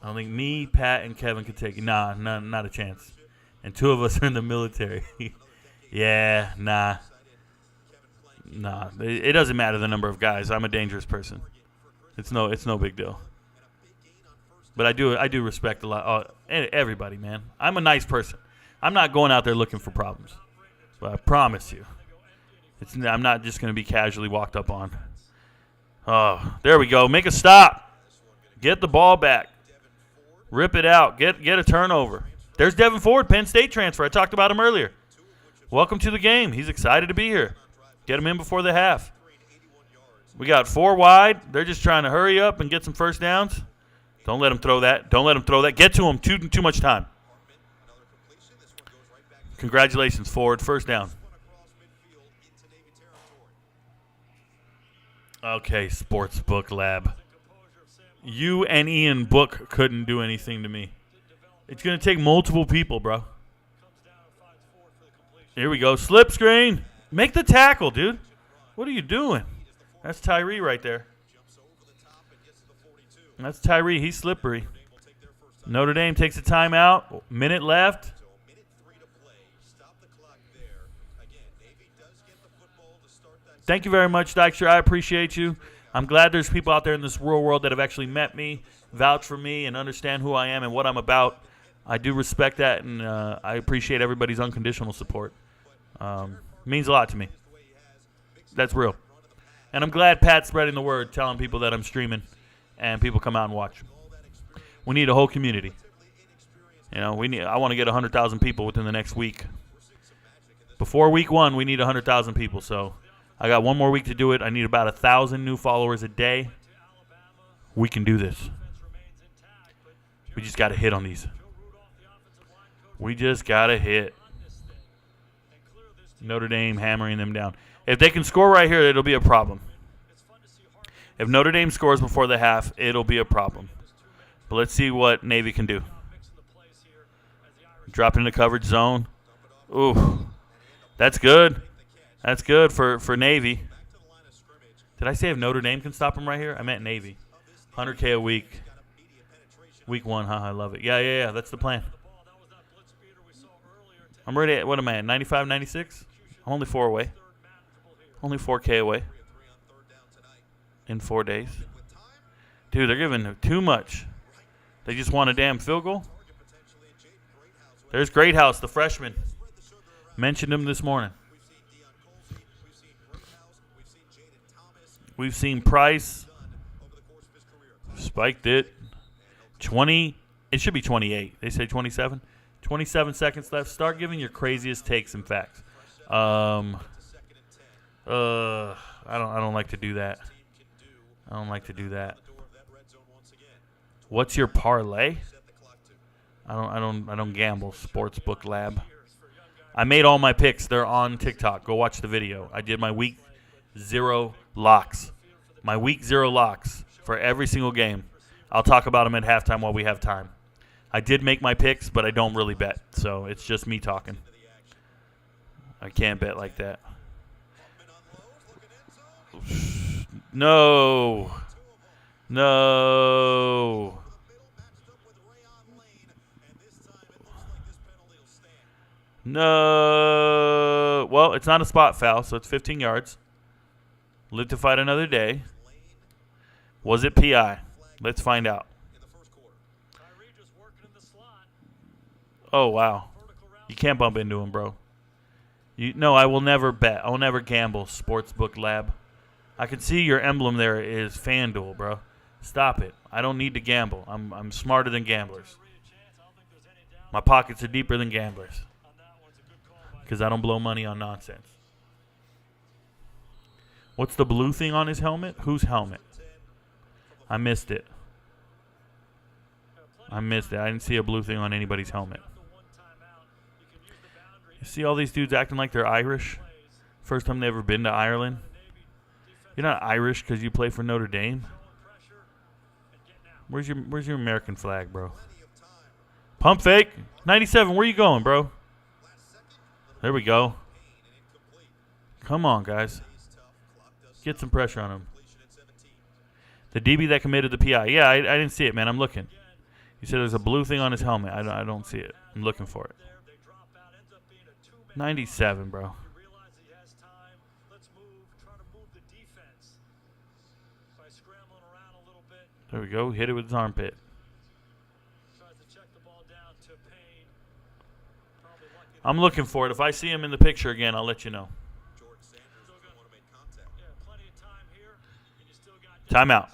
I don't think me, Pat, and Kevin could take it. Nah, not a chance. And two of us are in the military. Yeah, nah. It doesn't matter the number of guys. I'm a dangerous person. It's no big deal. But I do respect a lot. Everybody, man. I'm a nice person. I'm not going out there looking for problems. But I promise you, I'm not just going to be casually walked up on. Oh, there we go. Make a stop. Get the ball back. Rip it out. Get a turnover. There's Devin Ford, Penn State transfer. I talked about him earlier. Welcome to the game. He's excited to be here. Get him in before the half. We got 4 wide. They're just trying to hurry up and get some first downs. Don't let him throw that. Get to him. Too much time. Congratulations, Ford. First down. Okay, Sportsbook Lab. You and Ian Book couldn't do anything to me. It's going to take multiple people, bro. Here we go. Slip screen. Make the tackle, dude. What are you doing? That's Tyree right there. That's Tyree. He's slippery. Notre Dame takes a timeout. Minute left. Thank you very much, Dykstra. I appreciate you. I'm glad there's people out there in this real world that have actually met me, vouch for me, and understand who I am and what I'm about. I do respect that, and I appreciate everybody's unconditional support. Means a lot to me. That's real. And I'm glad Pat's spreading the word, telling people that I'm streaming, and people come out and watch. We need a whole community. You know, I want to get 100,000 people within the next week. Before week 1, we need 100,000 people, so I got 1 more week to do it. I need about 1,000 new followers a day. We can do this. We just got to hit on these. We just got to hit. Notre Dame hammering them down. If they can score right here, it'll be a problem. If Notre Dame scores before the half, it'll be a problem. But let's see what Navy can do. Drop into coverage zone. Ooh, that's good. That's good for Navy. Did I say if Notre Dame can stop them right here? I meant Navy. 100K a week. Week 1, huh? I love it. Yeah. That's the plan. I'm ready at, what am I at, 95, 96? I'm only 4 away. Only 4K away. In 4 days. Dude, they're giving too much. They just want a damn field goal. There's Greathouse, the freshman. Mentioned him this morning. We've seen Price. Spiked it. 20. It should be 28. They say 27. 27 seconds left. Start giving your craziest takes and facts. I don't like to do that. What's your parlay? I don't gamble. Sportsbook Lab. I made all my picks. They're on TikTok. Go watch the video. I did my week 0 locks. My week 0 locks for every single game. I'll talk about them at halftime while we have time. I did make my picks, but I don't really bet. So it's just me talking. I can't bet like that. No. No. No. Well, it's not a spot foul, so it's 15 yards. Live to fight another day. Was it PI? Let's find out. Oh, wow. You can't bump into him, bro. No, I will never bet. I will never gamble, Sportsbook Lab. I can see your emblem there is FanDuel, bro. Stop it. I don't need to gamble. I'm smarter than gamblers. My pockets are deeper than gamblers. Because I don't blow money on nonsense. What's the blue thing on his helmet? Whose helmet? I missed it. I didn't see a blue thing on anybody's helmet. You see all these dudes acting like they're Irish? First time they ever been to Ireland? You're not Irish because you play for Notre Dame. Where's your American flag, bro? Pump fake. 97, where you going, bro? There we go. Come on, guys. Get some pressure on him. The DB that committed the PI. Yeah, I didn't see it, man. I'm looking. You said there's a blue thing on his helmet. I don't see it. I'm looking for it. 97, bro. You realize he has time. Let's move. Try to move the defense by scrambling around a little bit. There we go. Hit it with his armpit. Tries to check the ball down to Payne. Probably lucky. I'm looking for it. If I see him in the picture again, I'll let you know. Jordan Sanders doesn't want to make contact. Yeah, plenty of time here, and you still got. Timeout.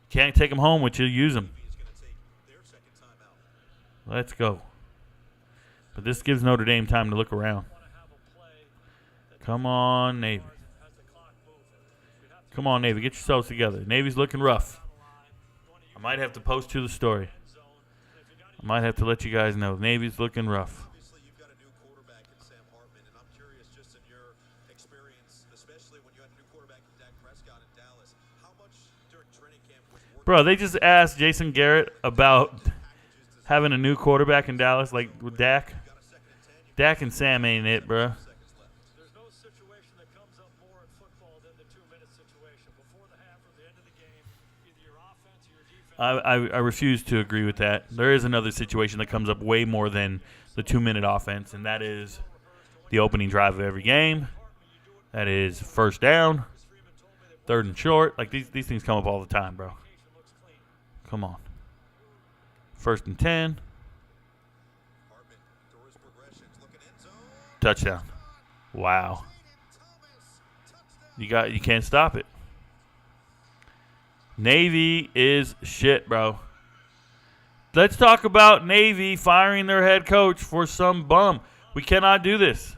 Can't take him home, but you use him. He's going to take their second timeout. Let's go. But this gives Notre Dame time to look around. Want to have a play that Come on, Navy. has the clock moving. We have to Come on, Navy. Get yourselves together. Navy's looking rough. line. One of I might have to post to the story. your zone. If you got I might have to let you guys know. Navy's looking rough. Obviously, you've got a new quarterback in Sam Hartman, and I'm curious, just in your experience, especially when you had a new quarterback in Dak Prescott in Dallas, how much during training camp was working Bro, they just asked Jason Garrett about having a new quarterback in Dallas, like with Dak. got a second and 10, you've Dak and Sam ain't it, bro. seconds left. There's no situation that comes up more in football than the 2-minute situation. Before the half or the end of the game, either your offense or your defense. I refuse to agree with that. There is another situation that comes up way more than the 2-minute offense, and that is the opening drive of every game. That is first down, third and short. Like these things come up all the time, bro. Come on. First and 10, Hartman through his progressions, looking end zone. touchdown. Wow. Thomas, touchdown. You can't stop it. Navy is shit, bro. Let's talk about Navy firing their head coach for some bum. We cannot do this.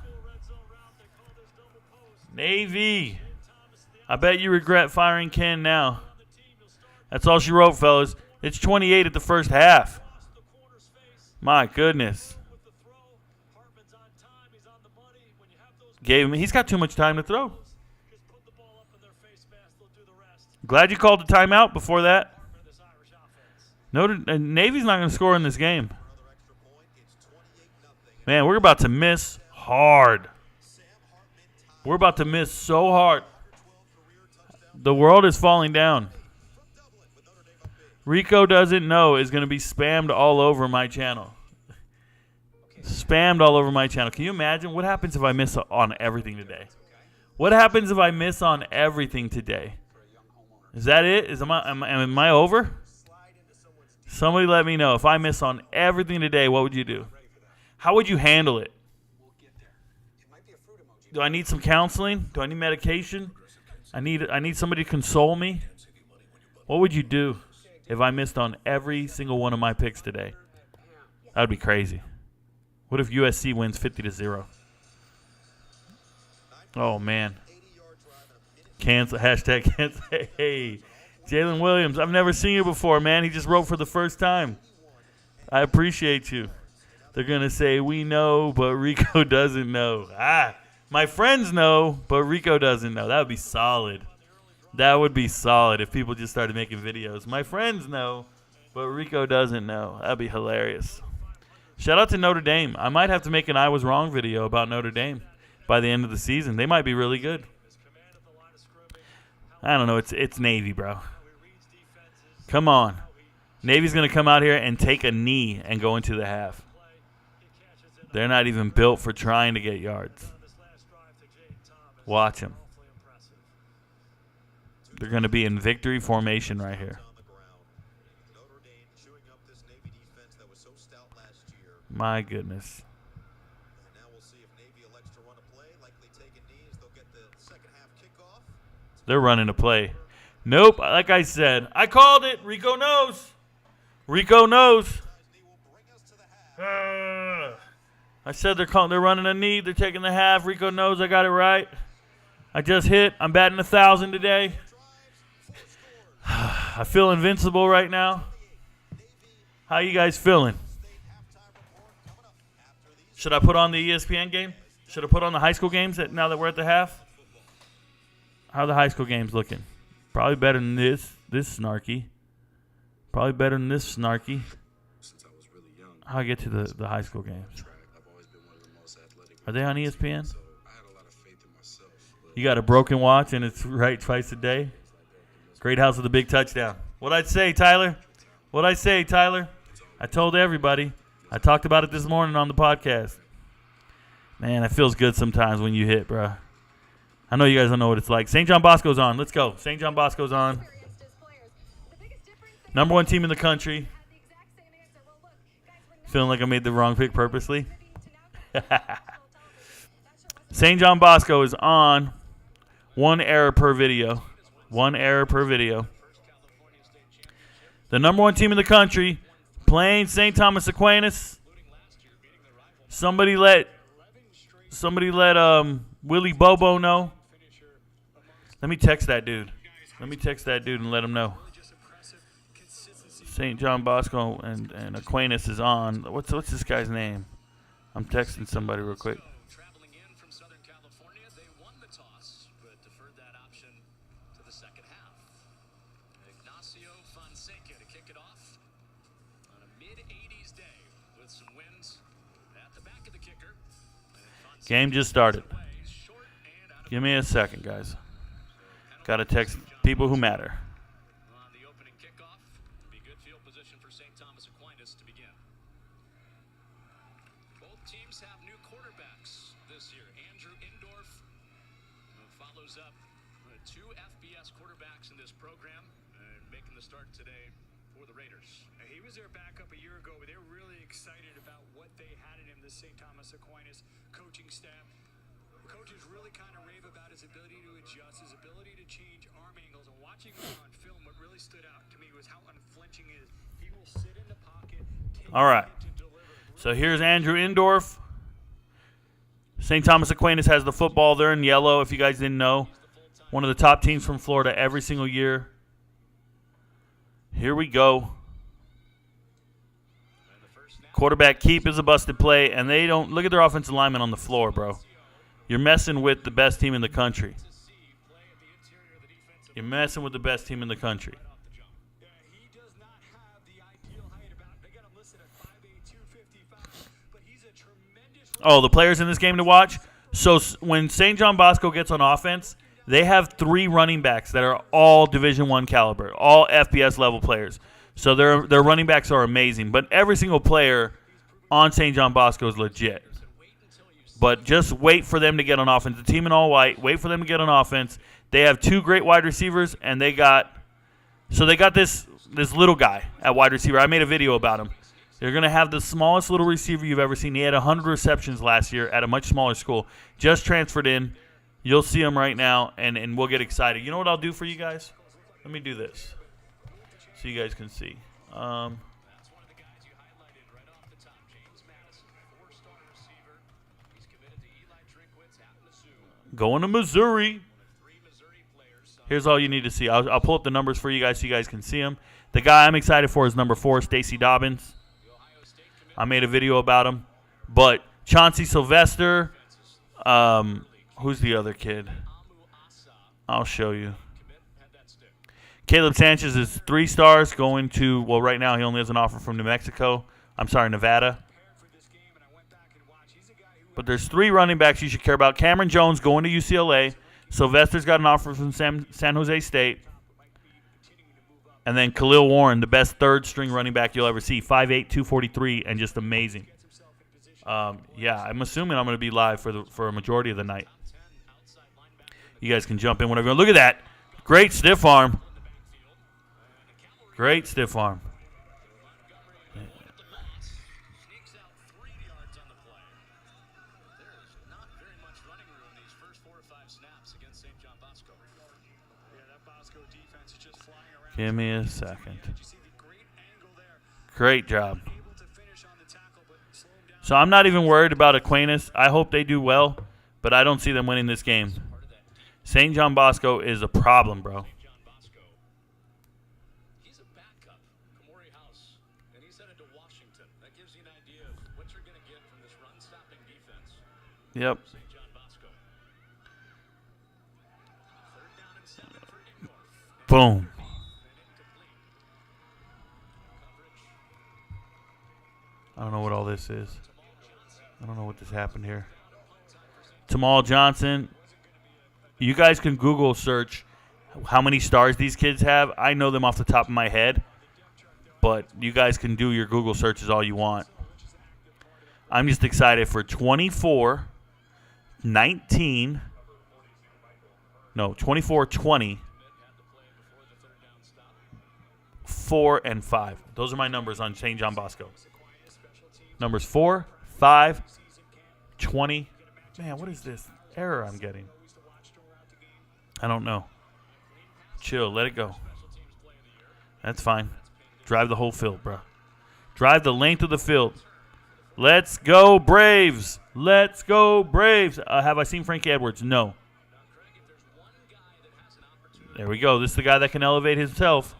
Navy. I bet you regret firing Ken now. That's all she wrote, fellas. It's 28 at the first half. My goodness. With the throw, Hartman's on time. He's on the money. When you have those He's got too much time to throw. just put the ball up in their face mask, they'll do the rest. Glad you called the timeout before that. For this Irish offense. Navy's not going to score in this game. Another extra point. It's 28-0. Man, we're about to miss hard. Sam Hartman tied We're about to miss so hard. for 12 career touchdowns The world is falling down. from Dublin with Notre Dame up big. Rico doesn't know is going to be spammed all over my channel. Spammed all over my channel. Can you imagine what happens if I miss on everything today? What happens if I miss on everything today? Is that it? Am I over? Somebody let me know. If I miss on everything today, what would you do? How would you handle it? Do I need some counseling? Do I need medication? I need somebody to console me. What would you do if I missed on every single one of my picks today? That would be crazy. What if USC wins 50-0? Oh man. 80-yard drive in a minute. Cancel. Hashtag cancel. Hey, Jalen Williams. I've never seen you before, man. He just wrote for the first time. I appreciate you. They're going to say, we know, but Rico doesn't know. My friends know, but Rico doesn't know. That would be solid. That would be solid if people just started making videos. My friends know, but Rico doesn't know. That would be hilarious. Shout out to Notre Dame. I might have to make an I Was Wrong video about Notre Dame by the end of the season. They might be really good. I don't know. It's Navy, bro. Come on. Navy's going to come out here and take a knee and go into the half. They're not even built for trying to get yards. Watch them. They're going to be in victory formation right here. On the ground. Notre Dame chewing up this Navy defense that was so stout last year. My goodness. And now we'll see if Navy elects to run a play, likely taking knees. They'll get the second half kickoff. They're running a play. Nope. Like I said, I called it. Rico knows. Rico knows. His knee will bring us to the half. I said they're running a knee. They're taking the half. Rico knows I got it right. I just hit. I'm batting 1,000 today. I feel invincible right now. How you guys feeling? Should I put on the ESPN game? Should I put on the high school games now that we're at the half? How are the high school games looking? Probably better than this snarky. Probably better than this snarky. Since I was really young, How I get to the high school games? track, I've always been one of the most athletic. Are they on ESPN? So I had a lot of faith in myself. But You got a broken watch and it's right twice a day? Great house with a big touchdown. What'd I say, Tyler? What'd I say, Tyler? I told everybody. I talked about it this morning on the podcast. Man, it feels good sometimes when you hit, bro. I know you guys don't know what it's like. St. John Bosco's on. Let's go. St. John Bosco's on. Number 1 team in the country. Feeling like I made the wrong pick purposely. St. John Bosco is on. 1 error per video. 1 error per video. The number 1 team in the country playing St. Thomas Aquinas. Somebody let Willie Bobo know. Let me text that dude. And let him know. St. John Bosco and Aquinas is on. What's this guy's name? I'm texting somebody real quick. Traveling in from Southern California, they won the toss, but deferred that option to the second half. Ignacio Fonseca to kick it off on a mid-80s day with some winds at the back of the kicker. Game just started. Give me a second, guys. Got to text people who matter. On the opening kickoff, be good field position for St. Thomas Aquinas to begin. Both teams have new quarterbacks this year. Andrew Indorf follows up 2 FBS quarterbacks in this program, making the start today for the Raiders. He was their backup a year ago, but they're really excited about what they had in him, the St. Thomas Aquinas coaching staff. The coaches really kind of rave about his ability to adjust, his ability to change arm angles. And watching him on film, what really stood out to me was how unflinching he is. He will sit in the pocket. All right. So here's Andrew Indorf. St. Thomas Aquinas has the football. They're in yellow, if you guys didn't know. One of the top teams from Florida every single year. Here we go. Quarterback keep is a busted play, and they don't look at their offensive lineman on the floor, bro. You're messing with the best team in the country. You're messing with the best team in the country. He does not have the ideal height. They got him listed at 5'8", 255, but he's a tremendous. Oh, the players in this game to watch? So when St. John Bosco gets on offense, they have 3 running backs that are all Division I caliber, all FBS level players. So their running backs are amazing. But every single player on St. John Bosco is legit. But just wait for them to get on offense. The team in all white, wait for them to get on offense. They have 2 great wide receivers, and they got this little guy at wide receiver. I made a video about him. They're going to have the smallest little receiver you've ever seen. He had 100 receptions last year at a much smaller school. Just transferred in. You'll see him right now, and we'll get excited. You know what I'll do for you guys? Let me do this so you guys can see. That's one of the guys you highlighted right off the top. James Madison, 4-star receiver. He's committed to Eli Drinkwitz at Mizzou. Going to Missouri. 3 Missouri players. Here's all you need to see. I'll pull up the numbers for you guys so you guys can see them. The guy I'm excited for is number 4, Stacy Dobbins. I made a video about him. But Chauncey Sylvester, who's the other kid? I'll show you. Caleb Sanchez is 3 stars going to, well, right now he only has an offer from Nevada. But there's 3 running backs you should care about. Cameron Jones going to UCLA. Sylvester's got an offer from San Jose State. And then Khalil Warren, the best 3rd-string running back you'll ever see. 5'8", 243, and just amazing. Yeah, I'm assuming I'm going to be live for a majority of the night. You guys can jump in whenever you want. Look at that. Great stiff arm. Great stiff arm. Sneaks out 3 yards on the play. There is not very much running room these first 4 or 5 snaps against St. John Bosco. Yeah, that Bosco defense is just flying around. Give me a second. Did you see the great angle there? Great job. Able to finish on the tackle, but slow him down. So I'm not even worried about Aquinas. I hope they do well, but I don't see them winning this game. St. John Bosco is a problem, bro. John Bosco. He's a backup, Kamori House, and he's headed to Washington. That gives you an idea of what you're going to get from this run-stopping defense. Yep. St. John Bosco. 3rd down and 7 for Indorf. Boom. And incomplete. Coverage. I don't know what all this is. I don't know what just happened here. Tamal Johnson. You guys can Google search how many stars these kids have. I know them off the top of my head, but you guys can do your Google searches all you want. I'm just excited for 24 24-20, 4 and 5. Those are my numbers on St. John Bosco. Numbers 4, 5, 20. Man, what is this error I'm getting? I don't know. Chill, let it go. That's fine. Drive the whole field, bro. Drive the length of the field. Let's go, Braves. Let's go, Braves. Have I seen Frankie Edwards? No. There we go. This is the guy that can elevate himself.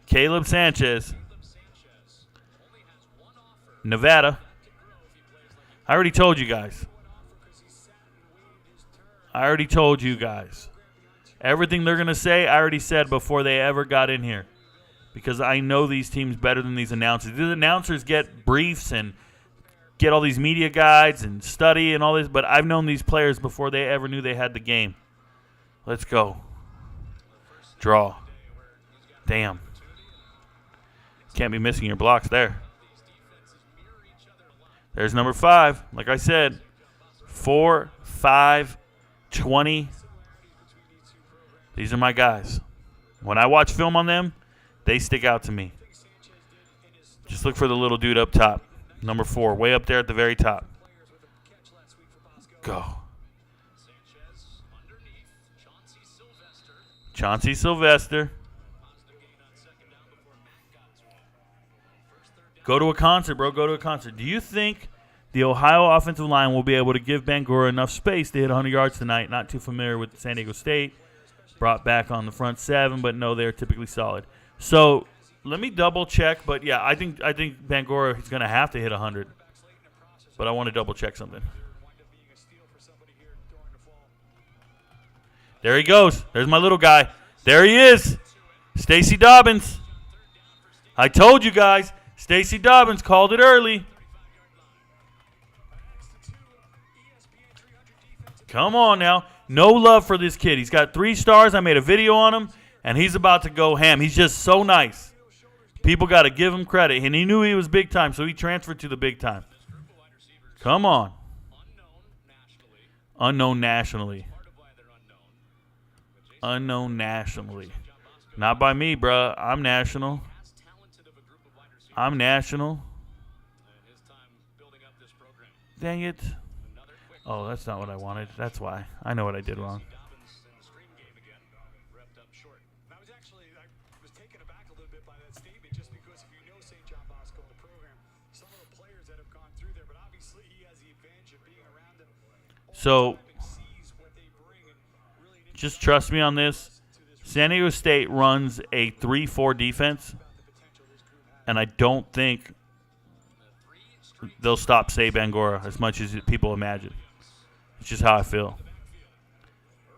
Caleb Sanchez. Nevada. I already told you guys. Everything they're going to say, I already said before they ever got in here. Because I know these teams better than these announcers. These announcers get briefs and get all these media guides and study and all this. But I've known these players before they ever knew they had the game. Let's go. Draw. Damn. Can't be missing your blocks there. There's number 5. Like I said, 4, 5, 20. These are my guys. When I watch film on them, they stick out to me. Just look for the little dude up top. Number 4, way up there at the very top. Go. Chauncey Sylvester. Go to a concert, bro. Go to a concert. Do you think the Ohio offensive line will be able to give Bangura enough space to hit 100 yards tonight? Not too familiar with San Diego State. Brought back on the front 7, but no, they're typically solid. So let me double check. But yeah, I think Bangura is going to have to hit 100. But I want to double check something. There he goes. There's my little guy. There he is. Stacey Dobbins. I told you guys. Stacey Dobbins called it early. Come on now. No love for this kid. He's got 3 stars. I made a video on him, and he's about to go ham. He's just so nice. People got to give him credit. And he knew he was big time, so he transferred to the big time. Come on. Unknown nationally. Unknown nationally. Not by me, bruh. I'm national. I'm national. Dang it. Oh, that's not what I wanted. That's why. I know what I did wrong. I was taken aback a little bit by that statement just because if you know St. John Bosco, the program, some of the players that have gone through there, but obviously he has the advantage of being around them. So, just trust me on this. San Diego State runs a 3-4 defense, and I don't think they'll stop Say Bangura as much as people imagine. It's just how I feel.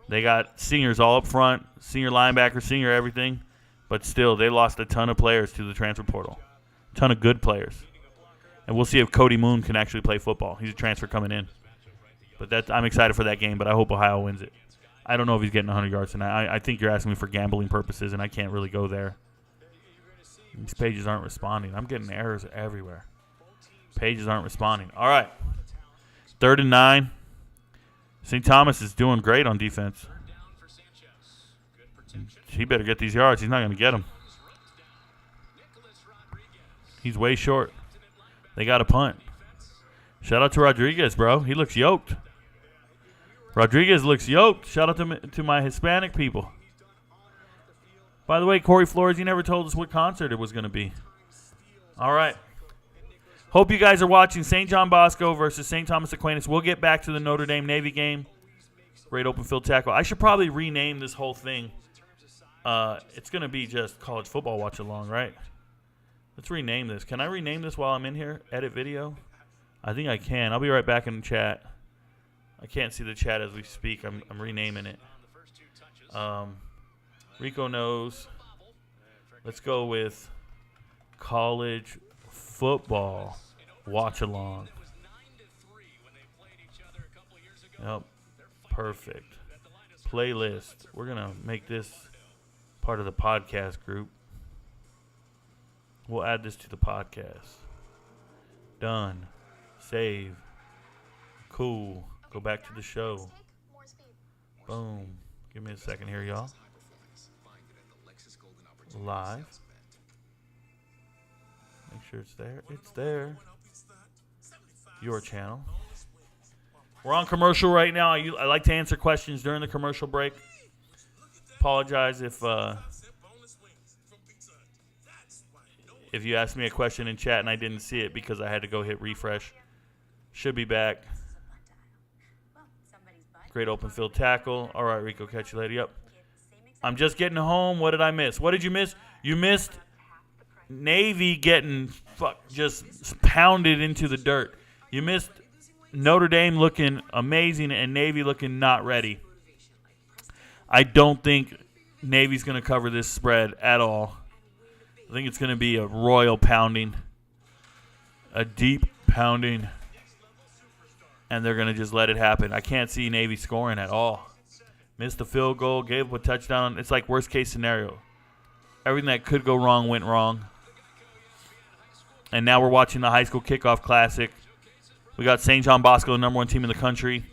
They got seniors all up front, senior linebacker, senior everything, but still they lost a ton of players to the transfer portal. A ton of good players. And we'll see if Cody Moon can actually play football. He's a transfer coming in. But I'm excited for that game, but I hope Ohio wins it. I don't know if he's getting 100 yards tonight. I think you're asking me for gambling purposes, and I can't really go there. These pages aren't responding. I'm getting errors everywhere. Pages aren't responding. All right. 3rd and 9. St. Thomas is doing great on defense. He better get these yards. He's not going to get them. He's way short. They got a punt. Shout out to Rodriguez, bro. He looks yoked. Rodriguez looks yoked. Shout out to my Hispanic people. By the way, Corey Flores, he never told us what concert it was going to be. All right. Hope you guys are watching St. John Bosco versus St. Thomas Aquinas. We'll get back to the Notre Dame Navy game. Great open field tackle. I should probably rename this whole thing. It's going to be just college football watch along, right? Let's rename this. Can I rename this while I'm in here? Edit video? I think I can. I'll be right back in the chat. I can't see the chat as we speak. I'm renaming it. Rico knows. Let's go with college football watch along. Yep. Perfect. Playlist. We're going to make this part of the podcast group. We'll add this to the podcast. Done. Save. Cool. Go back to the show. Boom. Give me a second here, y'all. Live. Make sure it's there. It's there. Your channel. We're on commercial right now. I like to answer questions during the commercial break. Apologize if you asked me a question in chat and I didn't see it because I had to go hit refresh. Should be back. Great open field tackle. All right, Rico, catch you later. Yep. I'm just getting home. What did I miss? What did you miss? You missed Navy getting just pounded into the dirt. You missed Notre Dame looking amazing and Navy looking not ready. I don't think Navy's going to cover this spread at all. I think it's going to be a royal pounding, a deep pounding, and they're going to just let it happen. I can't see Navy scoring at all. Missed a field goal, gave up a touchdown. It's like worst case scenario. Everything that could go wrong went wrong. And now we're watching the high school kickoff classic. We got St. John Bosco, the number 1 team in the country,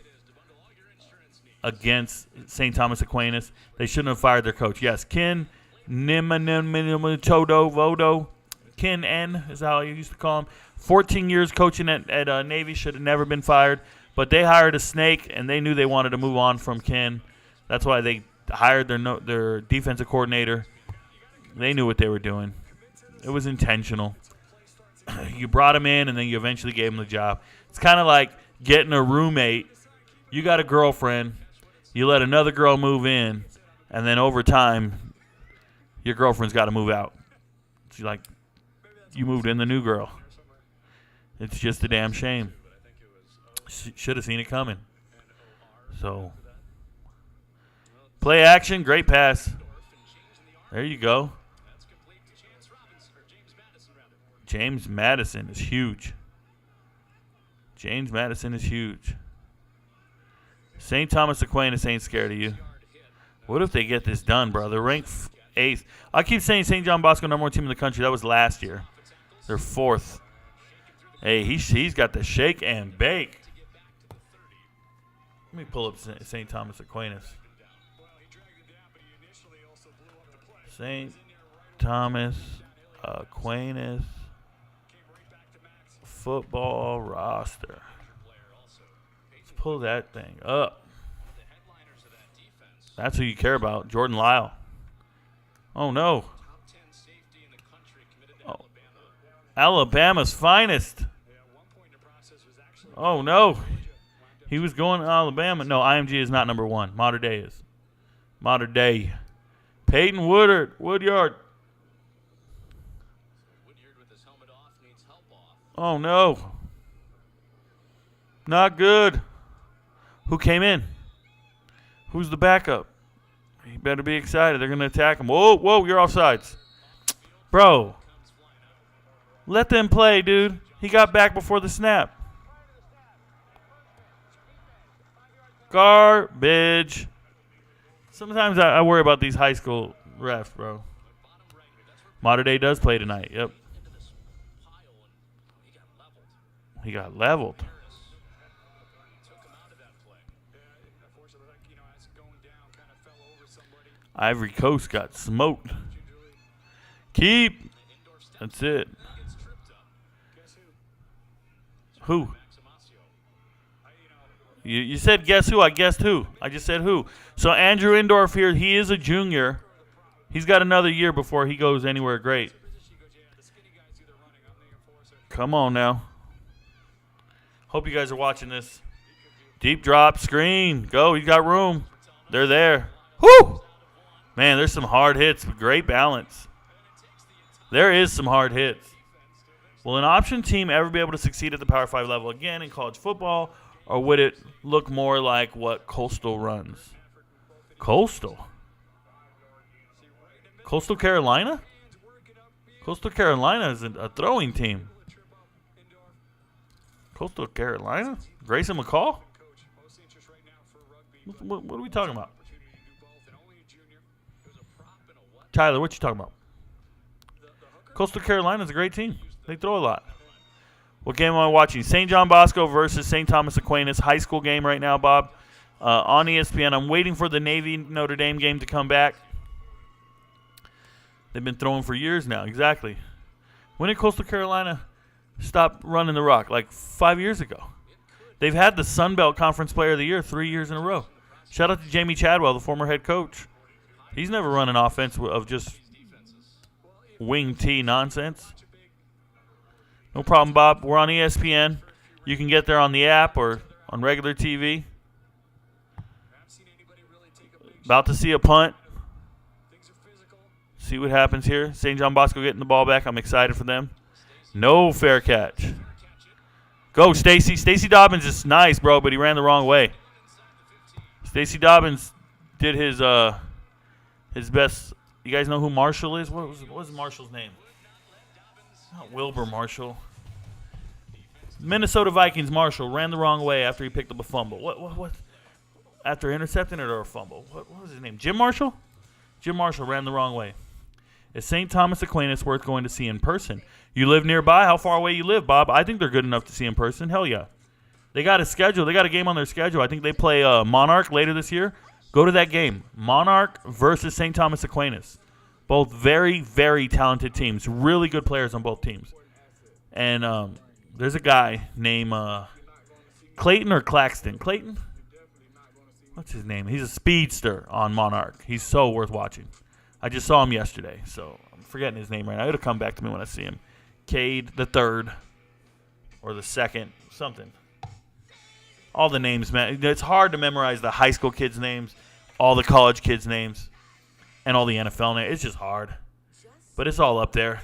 against St. Thomas Aquinas. They shouldn't have fired their coach. Yes, Ken Nimatodo Vodo. Ken N is how you used to call him. 14 years coaching at Navy, should have never been fired. But they hired a snake, and they knew they wanted to move on from Ken. That's why they hired their defensive coordinator. They knew what they were doing. It was intentional. You brought him in, and then you eventually gave him the job. It's kind of like getting a roommate. You got a girlfriend. You let another girl move in, and then over time, your girlfriend's got to move out. It's like you moved in the new girl. It's just a damn shame. Should have seen it coming. So, play action, great pass. There you go. James Madison is huge. James Madison is huge. St. Thomas Aquinas ain't scared of you. What if they get this done, bro? They're ranked 8th. I keep saying St. John Bosco, number 1 team in the country. That was last year. They're 4th. Hey, he's got the shake and bake. Let me pull up St. Thomas Aquinas. St. Thomas Aquinas football roster. Let's pull that thing up. That's who you care about, Jordan Lyle. Oh, no. Oh. Alabama's finest. Oh, no. He was going to Alabama. No, IMG is not number 1. Mater Dei is. Mater Dei. Peyton Woodyard. Oh, no. Not good. Who came in? Who's the backup? You better be excited. They're going to attack him. Whoa, you're offsides. Bro. Let them play, dude. He got back before the snap. Garbage. Sometimes I worry about these high school refs, bro. Mater Dei does play tonight. Yep. He got leveled. Ivory Coast got smoked. Keep. That's it. Who? You said guess who? I guessed who. I just said who. So Andrew Indorf here, he is a junior. He's got another year before he goes anywhere great. Come on now. Hope you guys are watching this. Deep drop, screen. Go, you got room. They're there. Whoo! Man, there's some hard hits. Great balance. There is some hard hits. Will an option team ever be able to succeed at the Power 5 level again in college football, or would it look more like what Coastal runs? Coastal Carolina? Coastal Carolina is a throwing team. Coastal Carolina? Grayson McCall? What are we talking about? Tyler, what you talking about? Coastal Carolina is a great team. They throw a lot. What game am I watching? St. John Bosco versus St. Thomas Aquinas. High school game right now, Bob. On ESPN. I'm waiting for the Navy Notre Dame game to come back. They've been throwing for years now. Exactly. When did Coastal Carolina stop running the rock? Like 5 years ago. They've had the Sun Belt Conference Player of the Year 3 years in a row. Shout out to Jamie Chadwell, the former head coach. He's never run an offense of just wing T nonsense. No problem, Bob. We're on ESPN. You can get there on the app or on regular TV. About to see a punt. See what happens here. St. John Bosco getting the ball back. I'm excited for them. No fair catch. Go, Stacy. Stacy Dobbins is nice, bro, but he ran the wrong way. Stacy Dobbins did his best. You guys know who Marshall is? What was Marshall's name? Not Wilbur Marshall. Minnesota Vikings Marshall ran the wrong way after he picked up a fumble. What? After intercepting it or a fumble? What was his name? Jim Marshall? Jim Marshall ran the wrong way. Is St. Thomas Aquinas worth going to see in person? You live nearby? How far away you live, Bob? I think they're good enough to see in person. Hell yeah. They got a schedule. They got a game on their schedule. I think they play Monarch later this year. Go to that game. Monarch versus St. Thomas Aquinas. Both very, very talented teams. Really good players on both teams. And there's a guy named Clayton or Claxton. Clayton? What's his name? He's a speedster on Monarch. He's so worth watching. I just saw him yesterday, so I'm forgetting his name right now. It'll come back to me when I see him. Cade the third or the second, something. All the names, man. It's hard to memorize the high school kids' names, all the college kids' names, and all the NFL names. It's just hard. But it's all up there.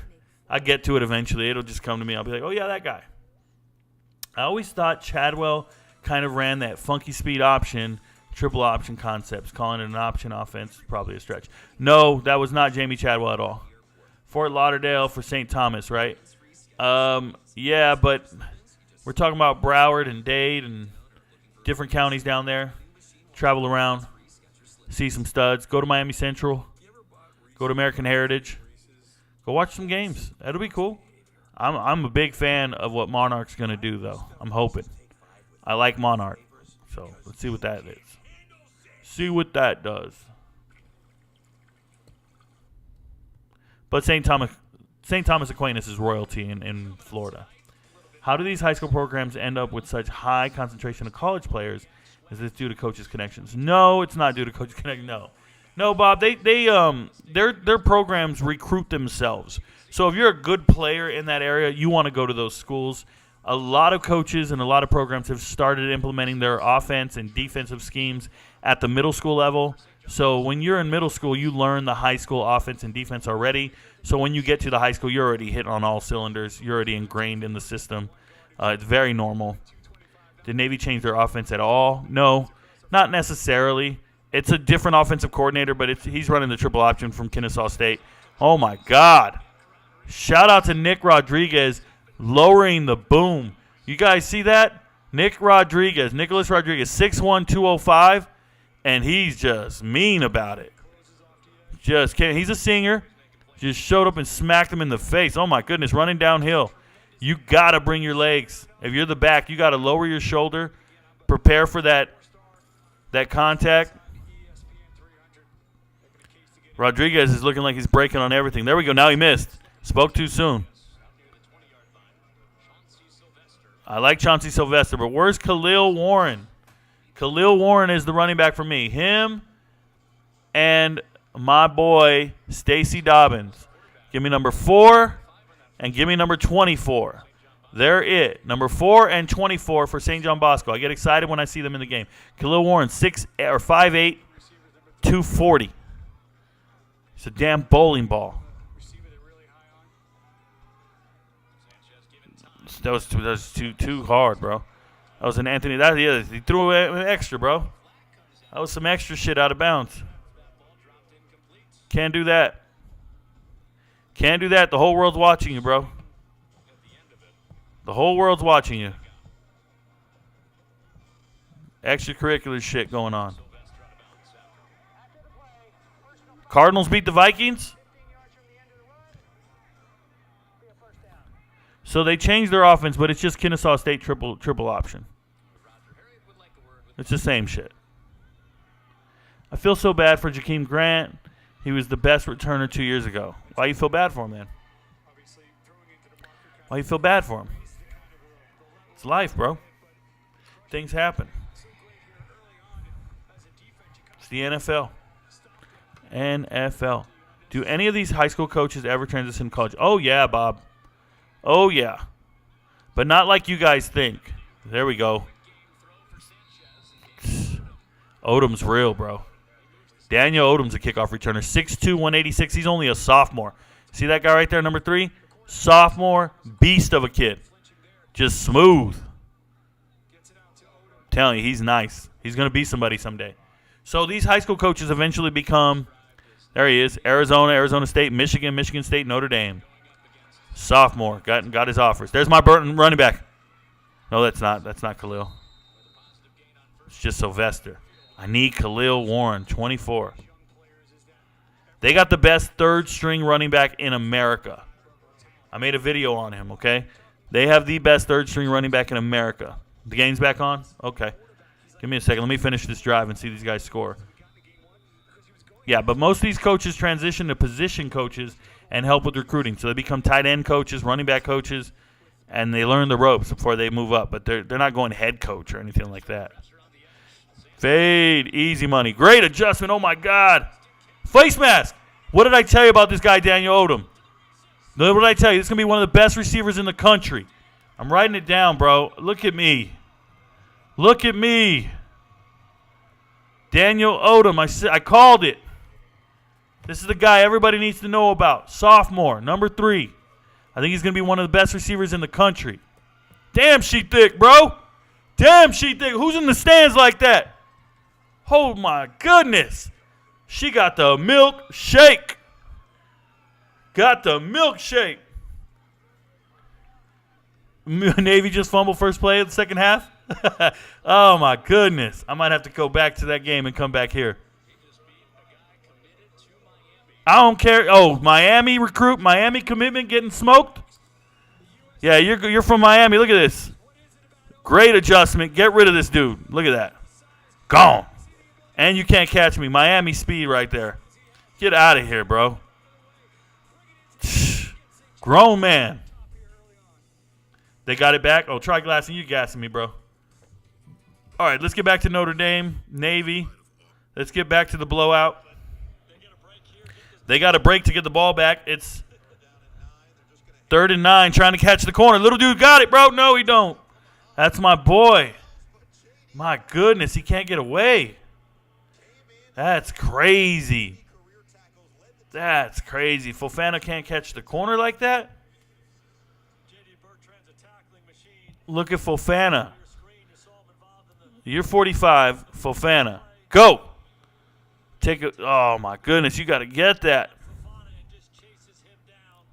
I get to it eventually. It'll just come to me. I'll be like, oh, yeah, that guy. I always thought Chadwell kind of ran that funky speed option, triple option concepts. Calling it an option offense is probably a stretch. No, that was not Jamie Chadwell at all. Fort Lauderdale for St. Thomas, right? Yeah, but we're talking about Broward and Dade and different counties down there. Travel around, see some studs. Go to Miami Central. Go to American Heritage. Go watch some games. That'll be cool. I'm a big fan of what Monarch's going to do, though. I'm hoping. I like Monarch. So let's see what that is. See what that does. But St. Thomas Aquinas is royalty in Florida. How do these high school programs end up with such high concentration of college players? Is this due to coaches' connections? No, it's not due to coaches' connections. No, Bob. Their programs recruit themselves. So if you're a good player in that area, you want to go to those schools. A lot of coaches and a lot of programs have started implementing their offense and defensive schemes at the middle school level. So when you're in middle school, you learn the high school offense and defense already. So when you get to the high school, you're already hitting on all cylinders. You're already ingrained in the system. It's very normal. Did Navy change their offense at all? No, not necessarily. It's a different offensive coordinator, but he's running the triple option from Kennesaw State. Oh, my God. Shout out to Nick Rodriguez lowering the boom. You guys see that? Nicholas Rodriguez, 6'1", 205, and he's just mean about it. Just can't. He's a senior. Just showed up and smacked him in the face. Oh, my goodness, running downhill. You got to bring your legs. If you're the back, you got to lower your shoulder, prepare for that contact. Rodriguez is looking like he's breaking on everything. There we go. Now he missed. Spoke too soon. I like Chauncey Sylvester, but where's Khalil Warren? Khalil Warren is the running back for me. Him and my boy Stacy Dobbins. Give me number 4 and give me number 24. They're it. Number 4 and 24 for St. John Bosco. I get excited when I see them in the game. Khalil Warren, 5'8", 240. It's a damn bowling ball. That was too hard, bro. That was an Anthony. He threw an extra, bro. That was some extra shit out of bounds. Can't do that. Can't do that. The whole world's watching you, bro. The whole world's watching you. Extracurricular shit going on. Cardinals beat the Vikings? So they changed their offense, but it's just Kennesaw State triple option. It's the same shit. I feel so bad for Jakeem Grant. He was the best returner 2 years ago. Why you feel bad for him, man? Why you feel bad for him? It's life, bro. Things happen. It's the NFL. NFL. Do any of these high school coaches ever transition to college? Oh, yeah, Bob. Oh, yeah. But not like you guys think. There we go. Odom's real, bro. Daniel Odom's a kickoff returner. 6'2", 186. He's only a sophomore. See that guy right there, number 3? Sophomore, beast of a kid. Just smooth. Telling you, he's nice. He's going to be somebody someday. So these high school coaches eventually become, there he is, Arizona, Arizona State, Michigan, Michigan State, Notre Dame. Sophomore, got his offers. There's my Burton running back. No, that's not. That's not Khalil. It's just Sylvester. I need Khalil Warren, 24. They got the best third-string running back in America. I made a video on him, okay? They have the best third-string running back in America. The game's back on? Okay. Give me a second. Let me finish this drive and see these guys score. Yeah, but most of these coaches transition to position coaches and help with recruiting. So they become tight end coaches, running back coaches, and they learn the ropes before they move up. But they're not going head coach or anything like that. Fade, easy money. Great adjustment. Oh, my God. Face mask. What did I tell you about this guy, Daniel Odom? What did I tell you? This is going to be one of the best receivers in the country. I'm writing it down, bro. Look at me. Look at me. Daniel Odom. I called it. This is the guy everybody needs to know about. Sophomore, number 3. I think he's going to be one of the best receivers in the country. Damn, she thick, bro. Damn, she thick. Who's in the stands like that? Oh, my goodness. She got the milkshake. Got the milkshake. Navy just fumbled first play of the second half. Oh, my goodness. I might have to go back to that game and come back here. I don't care. Oh, Miami recruit, Miami commitment getting smoked? Yeah, you're from Miami. Look at this. Great adjustment. Get rid of this dude. Look at that. Gone. And you can't catch me. Miami speed right there. Get out of here, bro. Grown man. They got it back. Oh, try glassing. You gassing me, bro. All right, let's get back to Notre Dame, Navy. Let's get back to the blowout. They got a break to get the ball back. It's 3rd and 9, trying to catch the corner. Little dude got it, bro. No, he don't. That's my boy. My goodness, he can't get away. That's crazy. That's crazy. Fofana can't catch the corner like that? Look at Fofana. You're 45, Fofana. Go. Take it. Oh, my goodness. You got to get that.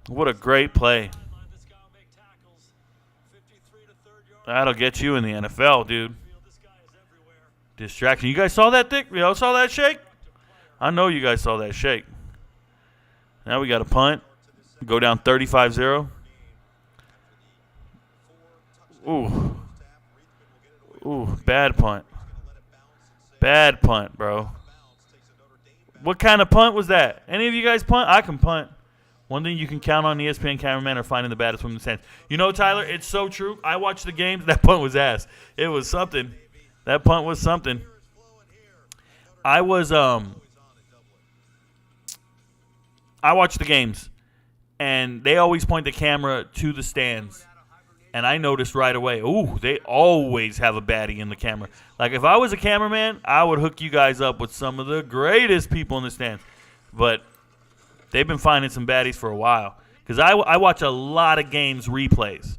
What a great play. That'll get you in the NFL, dude. Distraction. You guys saw that, Dick? You saw that shake? I know you guys saw that shake. Now we got a punt. Go down 35-0. Ooh. Ooh, bad punt. Bad punt, bro. What kind of punt was that? Any of you guys punt? I can punt. One thing you can count on ESPN cameramen are finding the baddest from the stands. You know, Tyler, it's so true. I watched the games. That punt was ass. It was something. That punt was something. I watched the games, and they always point the camera to the stands. And I noticed right away, ooh, they always have a baddie in the camera. Like, if I was a cameraman, I would hook you guys up with some of the greatest people in the stands. But they've been finding some baddies for a while. Because I watch a lot of games replays.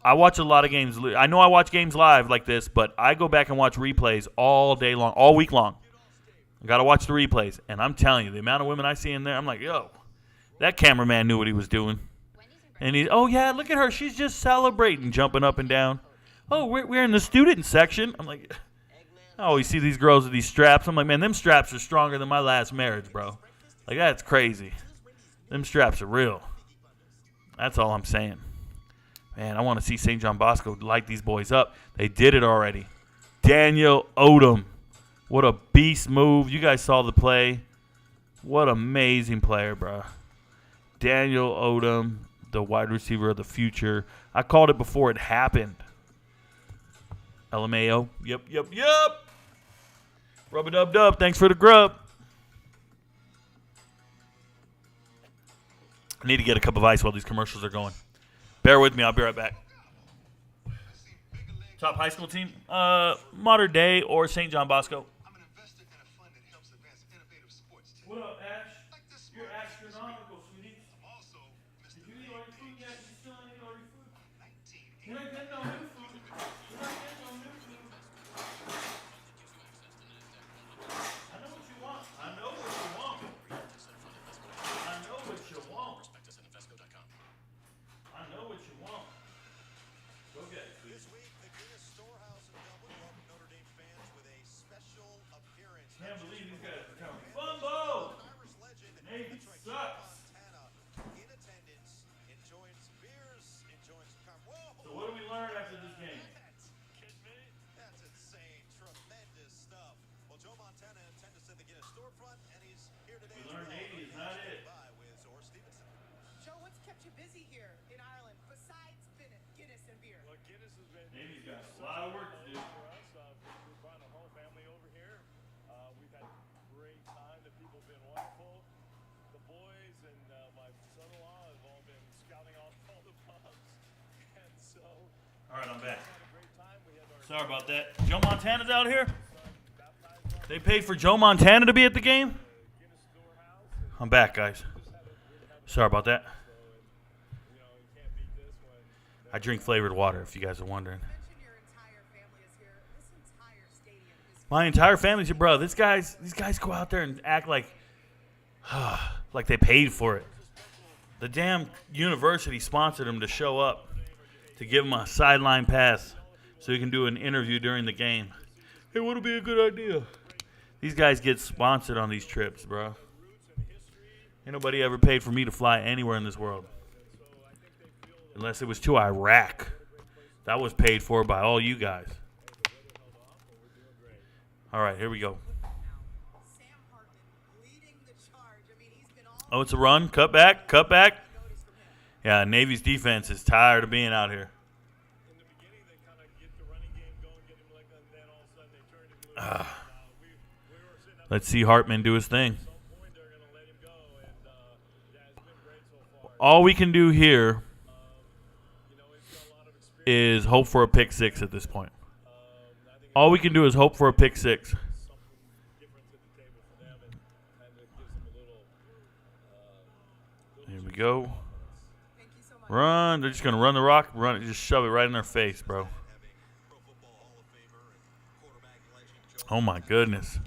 I watch a lot of games. I know I watch games live like this, but I go back and watch replays all day long, all week long. I got to watch the replays. And I'm telling you, the amount of women I see in there, I'm like, yo, that cameraman knew what he was doing. And he's, oh, yeah, look at her. She's just celebrating, jumping up and down. Oh, we're in the student section. I'm like, I always see these girls with these straps. I'm like, man, them straps are stronger than my last marriage, bro. Like, that's crazy. Them straps are real. That's all I'm saying. Man, I want to see St. John Bosco light these boys up. They did it already. Daniel Odom. What a beast move. You guys saw the play. What amazing player, bro. Daniel Odom, the wide receiver of the future. I called it before it happened. LMAO. Yep. Rub-a-dub-dub. Thanks for the grub. I need to get a cup of ice while these commercials are going. Bear with me. I'll be right back. Top high school team? Modern Day or St. John Bosco. I'm an investor in a fund that helps advance innovative sports teams. What up, Ash? Like this You're sport. astronomical, sweetie. Also, Mr. Did you eat all your food yet? You still ain't eat all your food. 19. You're not getting no new food. You're not getting no new food. I know what you want. I know what you want. I know what you want. I know what you want. Go get it, sweetie. This week, the Guinness Storehouse in Dublin welcomed Notre Dame fans with a special appearance. Can't believe these guys are coming. Fumbo! Irish legend, Navy that's right, Joe sucks. Montana, in attendance, enjoying some beers, enjoying some Whoa! So what do we learn after this game? That's insane. Tremendous stuff. Well, Joe Montana intended to send the Guinness storefront, and he's here today. We as learned well. Navy is not it. By with Zora Stevenson. Joe, what's kept you busy here in Ireland besides Guinness and beer? Well, Guinness has been Navy's got a lot of work to do. for us. We brought a whole family over here. We've had a great time. The people have been wonderful. The boys and my son-in-law have all been scouting off all the pubs, and so All right, I'm back. had a great time. We had our Sorry about that. Joe Montana's out here. son baptized on They paid for Joe Montana to be at the game. the Guinness storehouse, and I'm back, guys. Sorry about that. you can't beat this when I drink flavored water, if you guys are wondering. You mentioned your entire family is here. This entire stadium is My entire family's here, bro. These guys go out there and act like they paid for it. The damn university sponsored them to show up, to give them a sideline pass so you can do an interview during the game. Hey, what'll be a good idea? These guys get sponsored on these trips, bro. Ain't nobody ever paid for me to fly anywhere in this world. Unless it was to Iraq. That was paid for by all you guys. All right, here we go. Sam Hartman leading the charge. I mean, he's been all Oh, it's a run. Cut back. notice from him. Yeah, Navy's defense is tired of being out here. in the beginning they kind of get the running game going, get him like, and then all of a sudden they turn him loose. We were sitting up Let's see Hartman do his thing. at some point they're going to let him go, and yeah, it's been great so far. All we can do here He's got a lot of experience. is hope for a pick six at this point. I think All we can do is hope for a pick six. something different to the table for them, and it gives them a little. Here we go. Thank you so much. Run. They're just going to run the rock. Run it. Just shove it right in their face, bro. Having Pro Football Hall of Famer and quarterback legend Joe Oh, my goodness.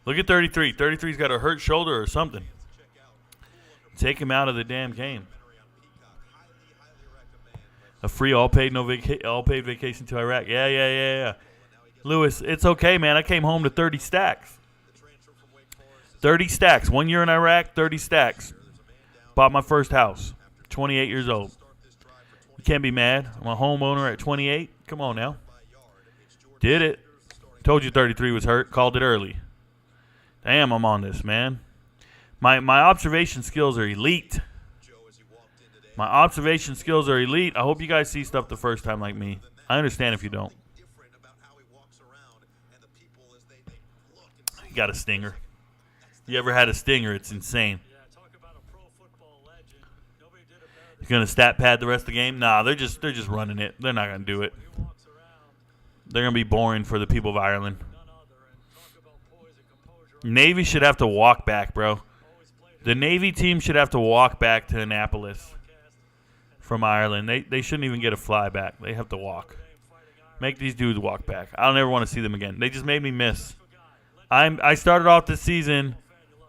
Look at 33. 33's got a hurt shoulder or something. check out. Take him out of the damn game. Documentary on Peacock. Highly recommend. A free all-paid vacation to Iraq. Yeah. Lewis, it's okay, man. I came home to 30 stacks. The transfer from Wake Forest is 30 stacks. 1 year in Iraq, 30 stacks. Bought my first house. 28 years old. start this drive for You can't be mad. I'm a homeowner at 28. Come on now. 25 yard. It's Jordan Did it. Told you 33 was hurt. Called it early. Damn, I'm on this, man. My observation skills are elite. Joe as he walked in today. My observation skills are elite. I hope you guys see stuff the first time like me. I understand if you don't. Different about how he walks around and the people as they look and see. You got a stinger. You ever had a stinger? It's insane. Yeah, talk about a pro football legend. Nobody did it better You gonna stat pad the rest of the game? Nah, they're just running it. They're not gonna do it. than he walks around. They're gonna be boring for the people of Ireland. None other, and talk about poise and composure. Navy should have to walk back, bro. Always played The Navy team should have to walk back to Annapolis from Ireland. They shouldn't even get a fly back. They have to walk. Make these dudes walk back. I don't ever want to see them again. They just made me miss. I started off this season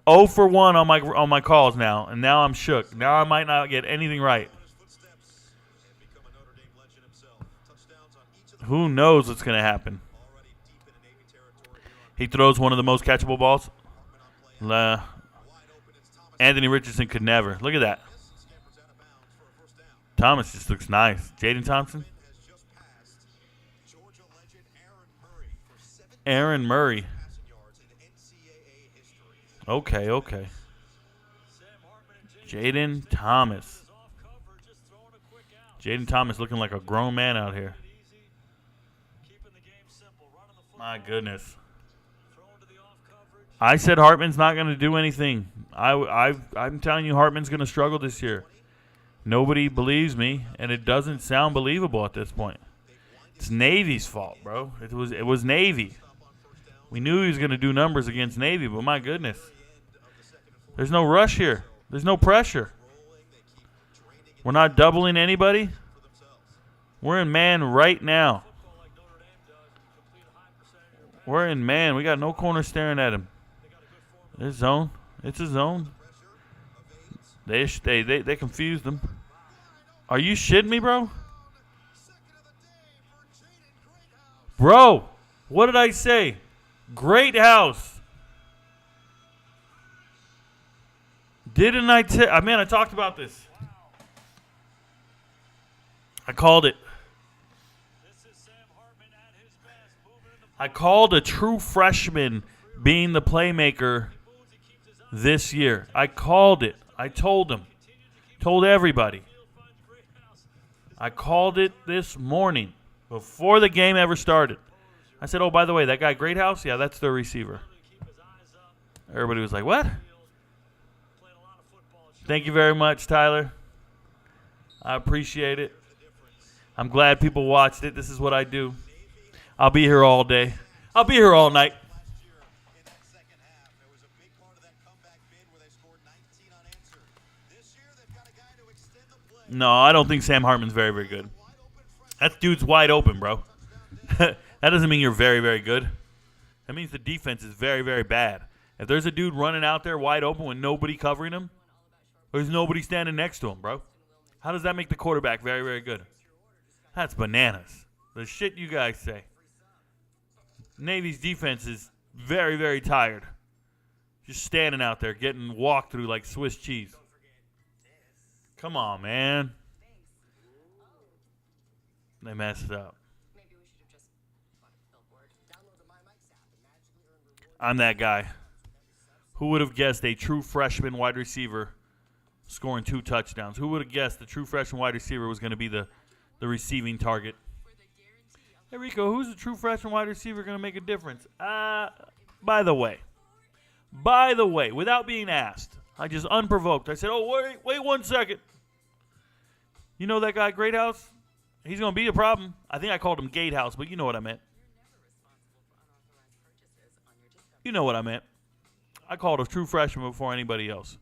0 for 1 on my calls now, and now I'm shook. Now I might not get anything right. Footsteps and become a Notre Dame legend himself. Touchdowns on each of the Who knows what's gonna happen? already deep in Navy territory here on He throws one of the most catchable balls. Hartman on play. Anthony Richardson could never. Look at that. Scampers out of bounds for a first down. Thomas just looks nice. Jaden Thompson. Has just passed Georgia legend Aaron Murray. passing yards in NCAA history. Okay, okay. Jaden Thomas. Jaden Thomas looking like a grown man out here. My goodness. I said Hartman's not going to do anything. I'm telling you, Hartman's going to struggle this year. Nobody believes me, and it doesn't sound believable at this point. It's Navy's fault, bro. It was Navy. We knew he was going to do numbers against Navy, but my goodness. There's no rush here. There's no pressure. We're not doubling anybody. We're in man right now. We're in man. We got no corner staring at him. It's zone. It's a zone. They confused them. Are you shitting me, bro? Bro, what did I say? Great house. Didn't I man, I talked about this. I called it. I called a true freshman being the playmaker this year. I called it. I told him. Told everybody. I called it this morning before the game ever started. I said, oh, by the way, that guy Greathouse, yeah, that's their receiver. Everybody was like, what? Thank you very much, Tyler. I appreciate it. I'm glad people watched it. This is what I do. I'll be here all day. I'll be here all night. In that second half, there was a big part of that comeback bid where they scored 19 unanswered. This year, they've got a guy to extend the play. No, I don't think Sam Hartman's very, very good. That dude's wide open, bro. That doesn't mean you're very, very good. That means the defense is very, very bad. If there's a dude running out there wide open with nobody covering him, there's nobody standing next to him, bro. How does that make the quarterback very, very good? That's bananas. The shit you guys say. Navy's defense is very, very tired. Just standing out there getting walked through like Swiss cheese. Come on, man. They messed up. I'm that guy. Who would have guessed a true freshman wide receiver scoring 2 touchdowns? Who would have guessed the true freshman wide receiver was going to be the receiving target? Hey, Rico, who's the true freshman wide receiver going to make a difference? By the way, without being asked, I just unprovoked. I said, oh, wait 1 second. You know that guy, Greathouse? He's going to be a problem. I think I called him Gatehouse, but you know what I meant. You know what I meant. I called a true freshman before anybody else.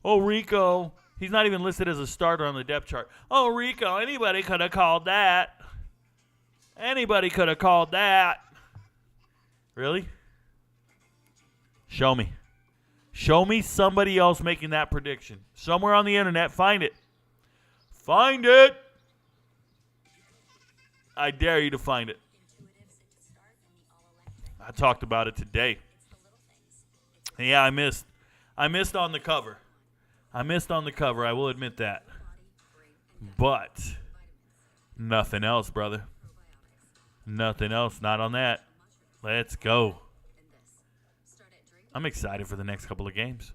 Oh, Rico, he's not even listed as a starter on the depth chart. Oh, Rico, anybody could have called that. Anybody could have called that. Really? Show me. Show me somebody else making that prediction. Somewhere on the internet, find it. Find it. I dare you to find it. I talked about it today. Yeah, I missed on the cover. I will admit that. But nothing else, brother. Nothing else. Not on that. Let's go. I'm excited for the next couple of games.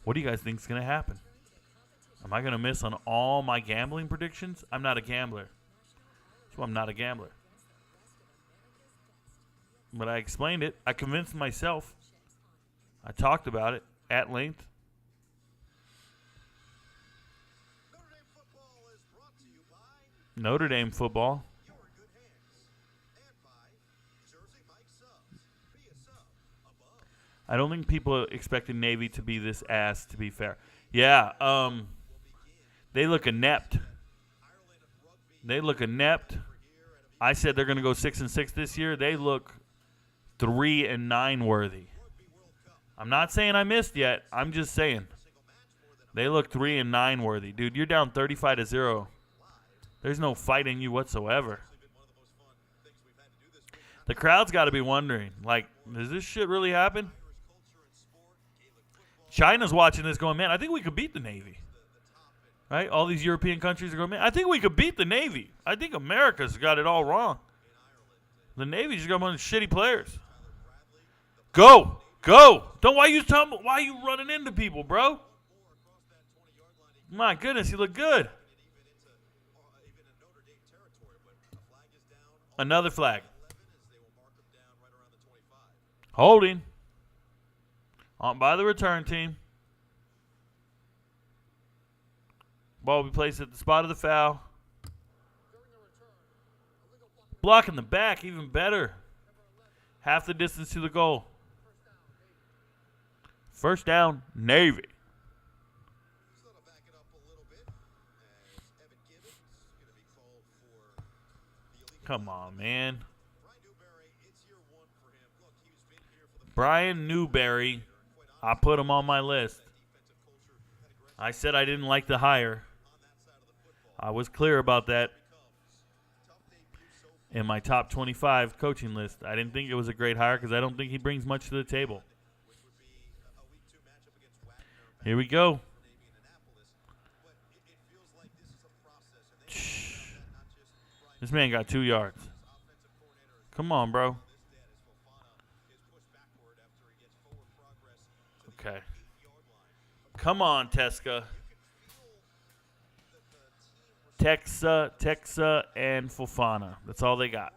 What do you guys think is going to happen? Am I going to miss on all my gambling predictions? I'm not a gambler. So I'm not a gambler. But I explained it. I convinced myself. I talked about it at length. Notre Dame football. I don't think people expected Navy to be this ass, to be fair. Yeah, they look inept. I said they're going to go 6-6 this year. They look 3-9 worthy. I'm not saying I missed yet. I'm just saying. They look 3-9 worthy. Dude, you're down 35-0. There's no fight in you whatsoever. The crowd's got to be wondering, like, does this shit really happen? China's watching this going, man, I think we could beat the Navy. Right? All these European countries are going, man, I think we could beat the Navy. I think America's got it all wrong. The Navy just got a bunch of shitty players. Go. Don't why are you running into people, bro? My goodness, he looked good. Another flag. Holding. On by the return team. Ball will be placed at the spot of the foul. Block in the back, even better. Half the distance to the goal. First down, Navy. Come on, man. Brian Newberry. I put him on my list. I said I didn't like the hire. I was clear about that in my top 25 coaching list. I didn't think it was a great hire because I don't think he brings much to the table. Here we go. This man got 2 yards. Come on, bro. Okay. Come on, Texa, and Fofana. That's all they got.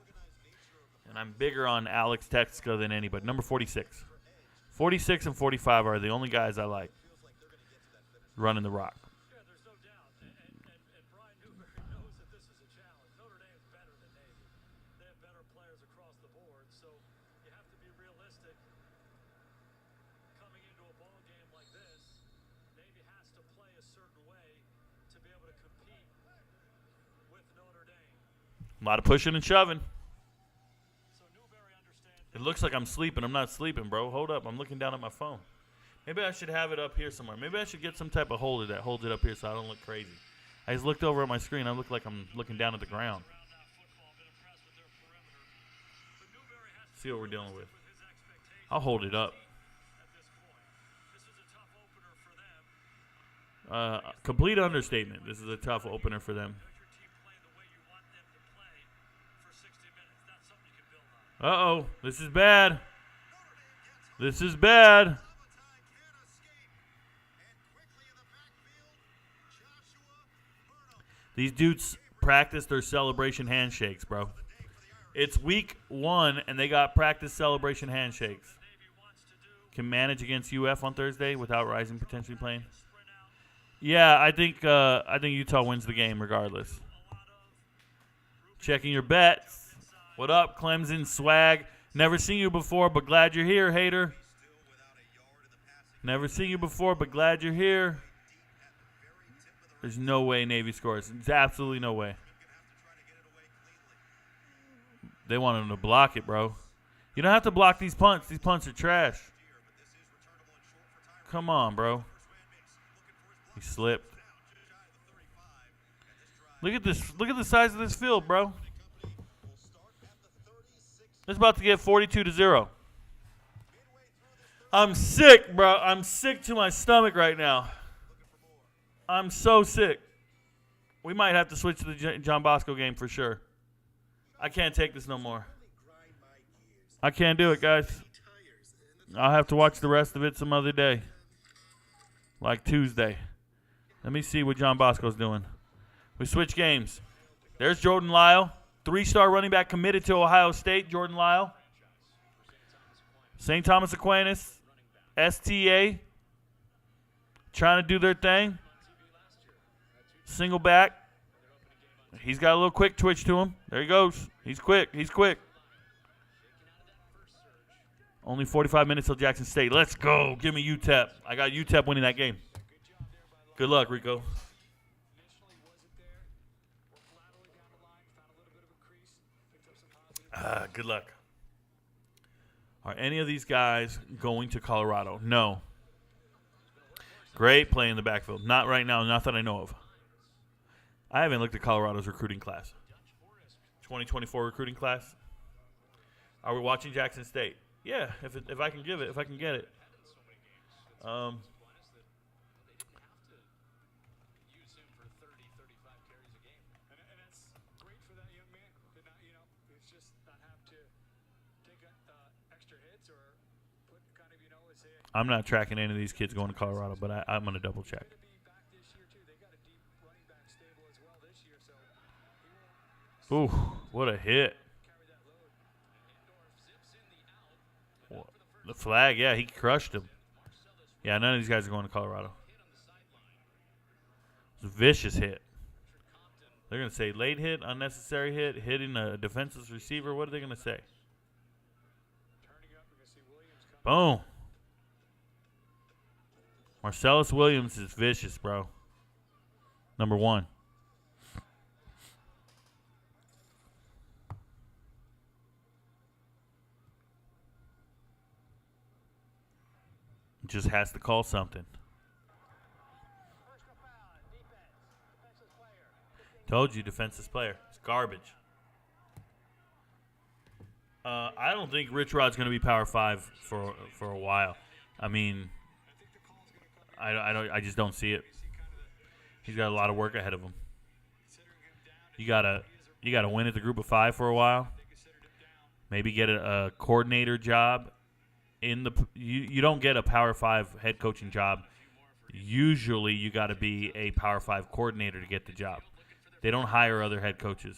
And I'm bigger on Alex Texa than anybody. Number 46. 46 and 45 are the only guys I like running the rock. Yeah, there's no doubt. And Brian Newberry knows that this is a challenge. Notre Dame's better than Navy. They have better players across the board, so you have to be realistic. Coming into a ball game like this, Navy has to play a certain way to be able to compete with Notre Dame. A lot of pushing and shoving. So Newberry understands. It looks like I'm sleeping. I'm not sleeping, bro. Hold up. I'm looking down at my phone. Maybe I should have it up here somewhere. Maybe I should get some type of holder that holds it up here so I don't look crazy. I just looked over at my screen. I look like I'm looking down at the ground. See what we're dealing with. I'll hold it up. Complete understatement. This is a tough opener for them. Uh-oh. This is bad. This is bad. These dudes practice their celebration handshakes, bro. It's week 1, and they got practice celebration handshakes. Can manage against UF on Thursday without Rising potentially playing. Yeah, I think Utah wins the game regardless. Checking your bets. What up, Clemson swag? Never seen you before, but glad you're here, hater. Never seen you before, but glad you're here. There's no way Navy scores. There's absolutely no way. They want him to block it, bro. You don't have to block these punts. These punts are trash. Come on, bro. He slipped. Look at this. Look at the size of this field, bro. It's about to get 42-0. I'm sick, bro. I'm sick to my stomach right now. I'm so sick. We might have to switch to the John Bosco game for sure. I can't take this no more. I can't do it, guys. I'll have to watch the rest of it some other day. Like Tuesday. Let me see what John Bosco's doing. We switch games. There's Jordan Lyle. 3-star running back committed to Ohio State, Jordan Lyle. St. Thomas Aquinas. STA. Trying to do their thing. Single back. He's got a little quick twitch to him. There he goes. He's quick. He's quick. Only 45 minutes till Jackson State. Let's go. Give me UTEP. I got UTEP winning that game. Good luck, Rico. Good luck. Are any of these guys going to Colorado? No. Great play in the backfield. Not right now. Not that I know of. I haven't looked at Colorado's recruiting class. 2024 recruiting class. Are we watching Jackson State? Yeah, if I can give it, if I can get it. extra hits or put kind of, say I'm not tracking any of these kids going to Colorado, but I'm going to double check. to be back this year too. They got a deep running back stable as well this year, so he won't Ooh, what a hit. carry that load. The flag, yeah, he crushed him. Yeah, none of these guys are going to Colorado. It's a vicious hit. They're going to say late hit, unnecessary hit, hitting a defenseless receiver. What are they going to say? Turning up, we're going to see Williams come. Boom. Marcellus Williams is vicious, bro. Number 1. Just has to call something. Personal foul, defense. Defenseless player. Told you, defenseless player. It's garbage. I don't think Rich Rod's going to be Power 5 for a while. I mean, I just don't see it. He's got a lot of work ahead of him. You gotta win at the Group of 5 for a while. Maybe get a coordinator job. You don't get a Power 5 head coaching job. Usually you got to be a Power 5 coordinator to get the job. They don't hire other head coaches.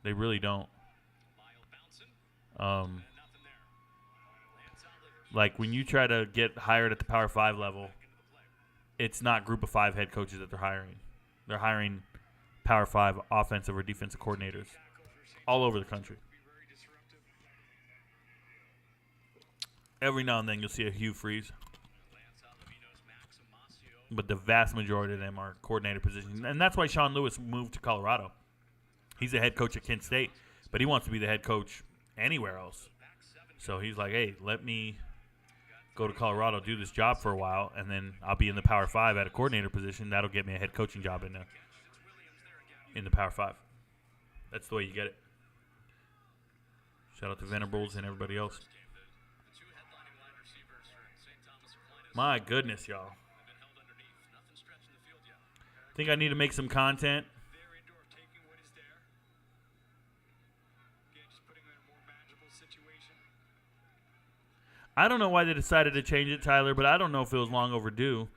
They really don't. Like when you try to get hired at the Power 5 level, it's not Group of 5 head coaches that they're hiring. They're hiring Power 5 offensive or defensive coordinators all over the country. Every now and then you'll see a Hugh Freeze. But the vast majority of them are coordinator positions. And that's why Sean Lewis moved to Colorado. He's the head coach at Kent State, but he wants to be the head coach anywhere else. So he's like, hey, let me go to Colorado, do this job for a while, and then I'll be in the Power 5 at a coordinator position. That'll get me a head coaching job in the Power 5. That's the way you get it. Shout out to Venables and everybody else. My goodness, y'all. Think I need to make some content. I don't know why they decided to change it, Tyler, but I don't know if it was long overdue.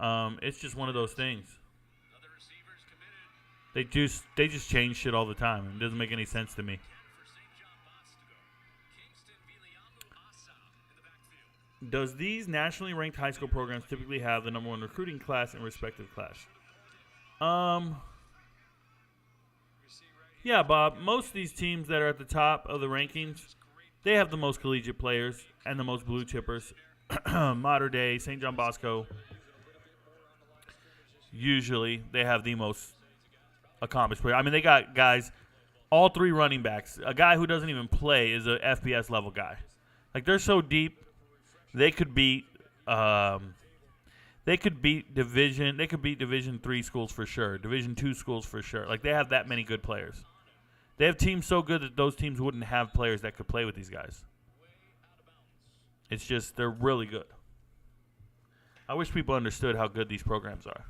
It's just one of those things. They just change shit all the time. It doesn't make any sense to me. Does these nationally ranked high school programs typically have the number 1 recruiting class in respective class? Yeah, Bob. Most of these teams that are at the top of the rankings, they have the most collegiate players and the most blue chippers. Mater Dei, St. John Bosco, usually they have the most accomplished players. I mean, they got guys, all 3 running backs. A guy who doesn't even play is a FBS level guy. Like, they're so deep. They could beat Division 3 schools for sure, Division 2 schools for sure. Like, they have that many good players. They have teams so good that those teams wouldn't have players that could play with these guys. It's just they're really good. I wish people understood how good these programs are.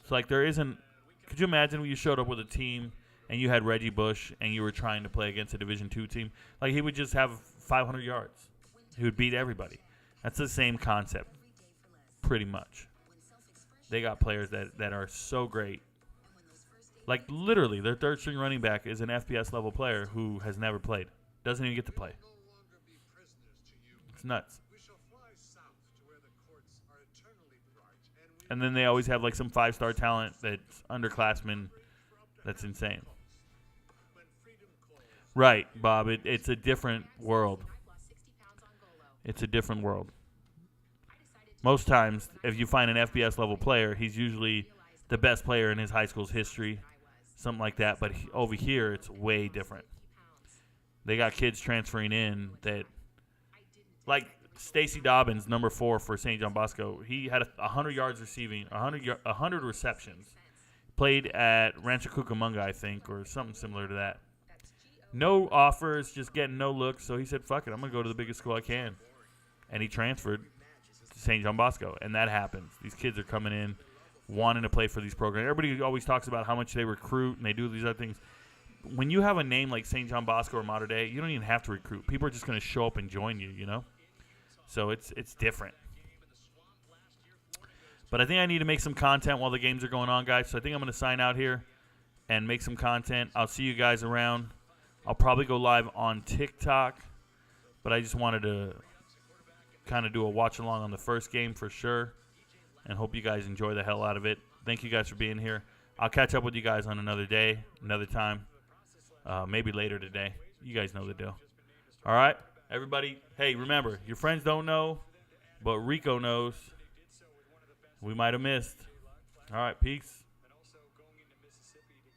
It's like there isn't – could you imagine when you showed up with a team and you had Reggie Bush and you were trying to play against a Division 2 team? Like, he would just have 500 yards. He would beat everybody. That's the same concept, pretty much. They got players that are so great. Like, literally, their third-string running back is an FBS level player who has never played. Doesn't even get to play. It's nuts. And then they always have, like, some 5-star talent that's underclassmen. That's insane. Right, Bob. It's a different world. It's a different world. Most times, if you find an FBS level player, he's usually the best player in his high school's history, something like that. But over here, it's way different. They got kids transferring in that, like Stacy Dobbins, number 4 for St. John Bosco. He had 100 yards receiving, 100 receptions. Played at Rancho Cucamonga, I think, or something similar to that. No offers, just getting no looks. So he said, fuck it, I'm going to go to the biggest school I can. And he transferred to St. John Bosco, and that happens. These kids are coming in wanting to play for these programs. Everybody always talks about how much they recruit and they do these other things. when you have a name like St. John Bosco or Mater Dei, you don't even have to recruit. People are just going to show up and join you, you know? So it's different. But I think I need to make some content while the games are going on, guys. So I think I'm going to sign out here and make some content. I'll see you guys around. I'll probably go live on TikTok. But I just wanted to kind of do a watch along on the first game for sure. And hope you guys enjoy the hell out of it. Thank you guys for being here. I'll catch up with you guys on another day, another time. Maybe later today. You guys know the deal. All right, everybody. Hey, remember, your friends don't know, but Rico knows. We might have missed. All right, peace.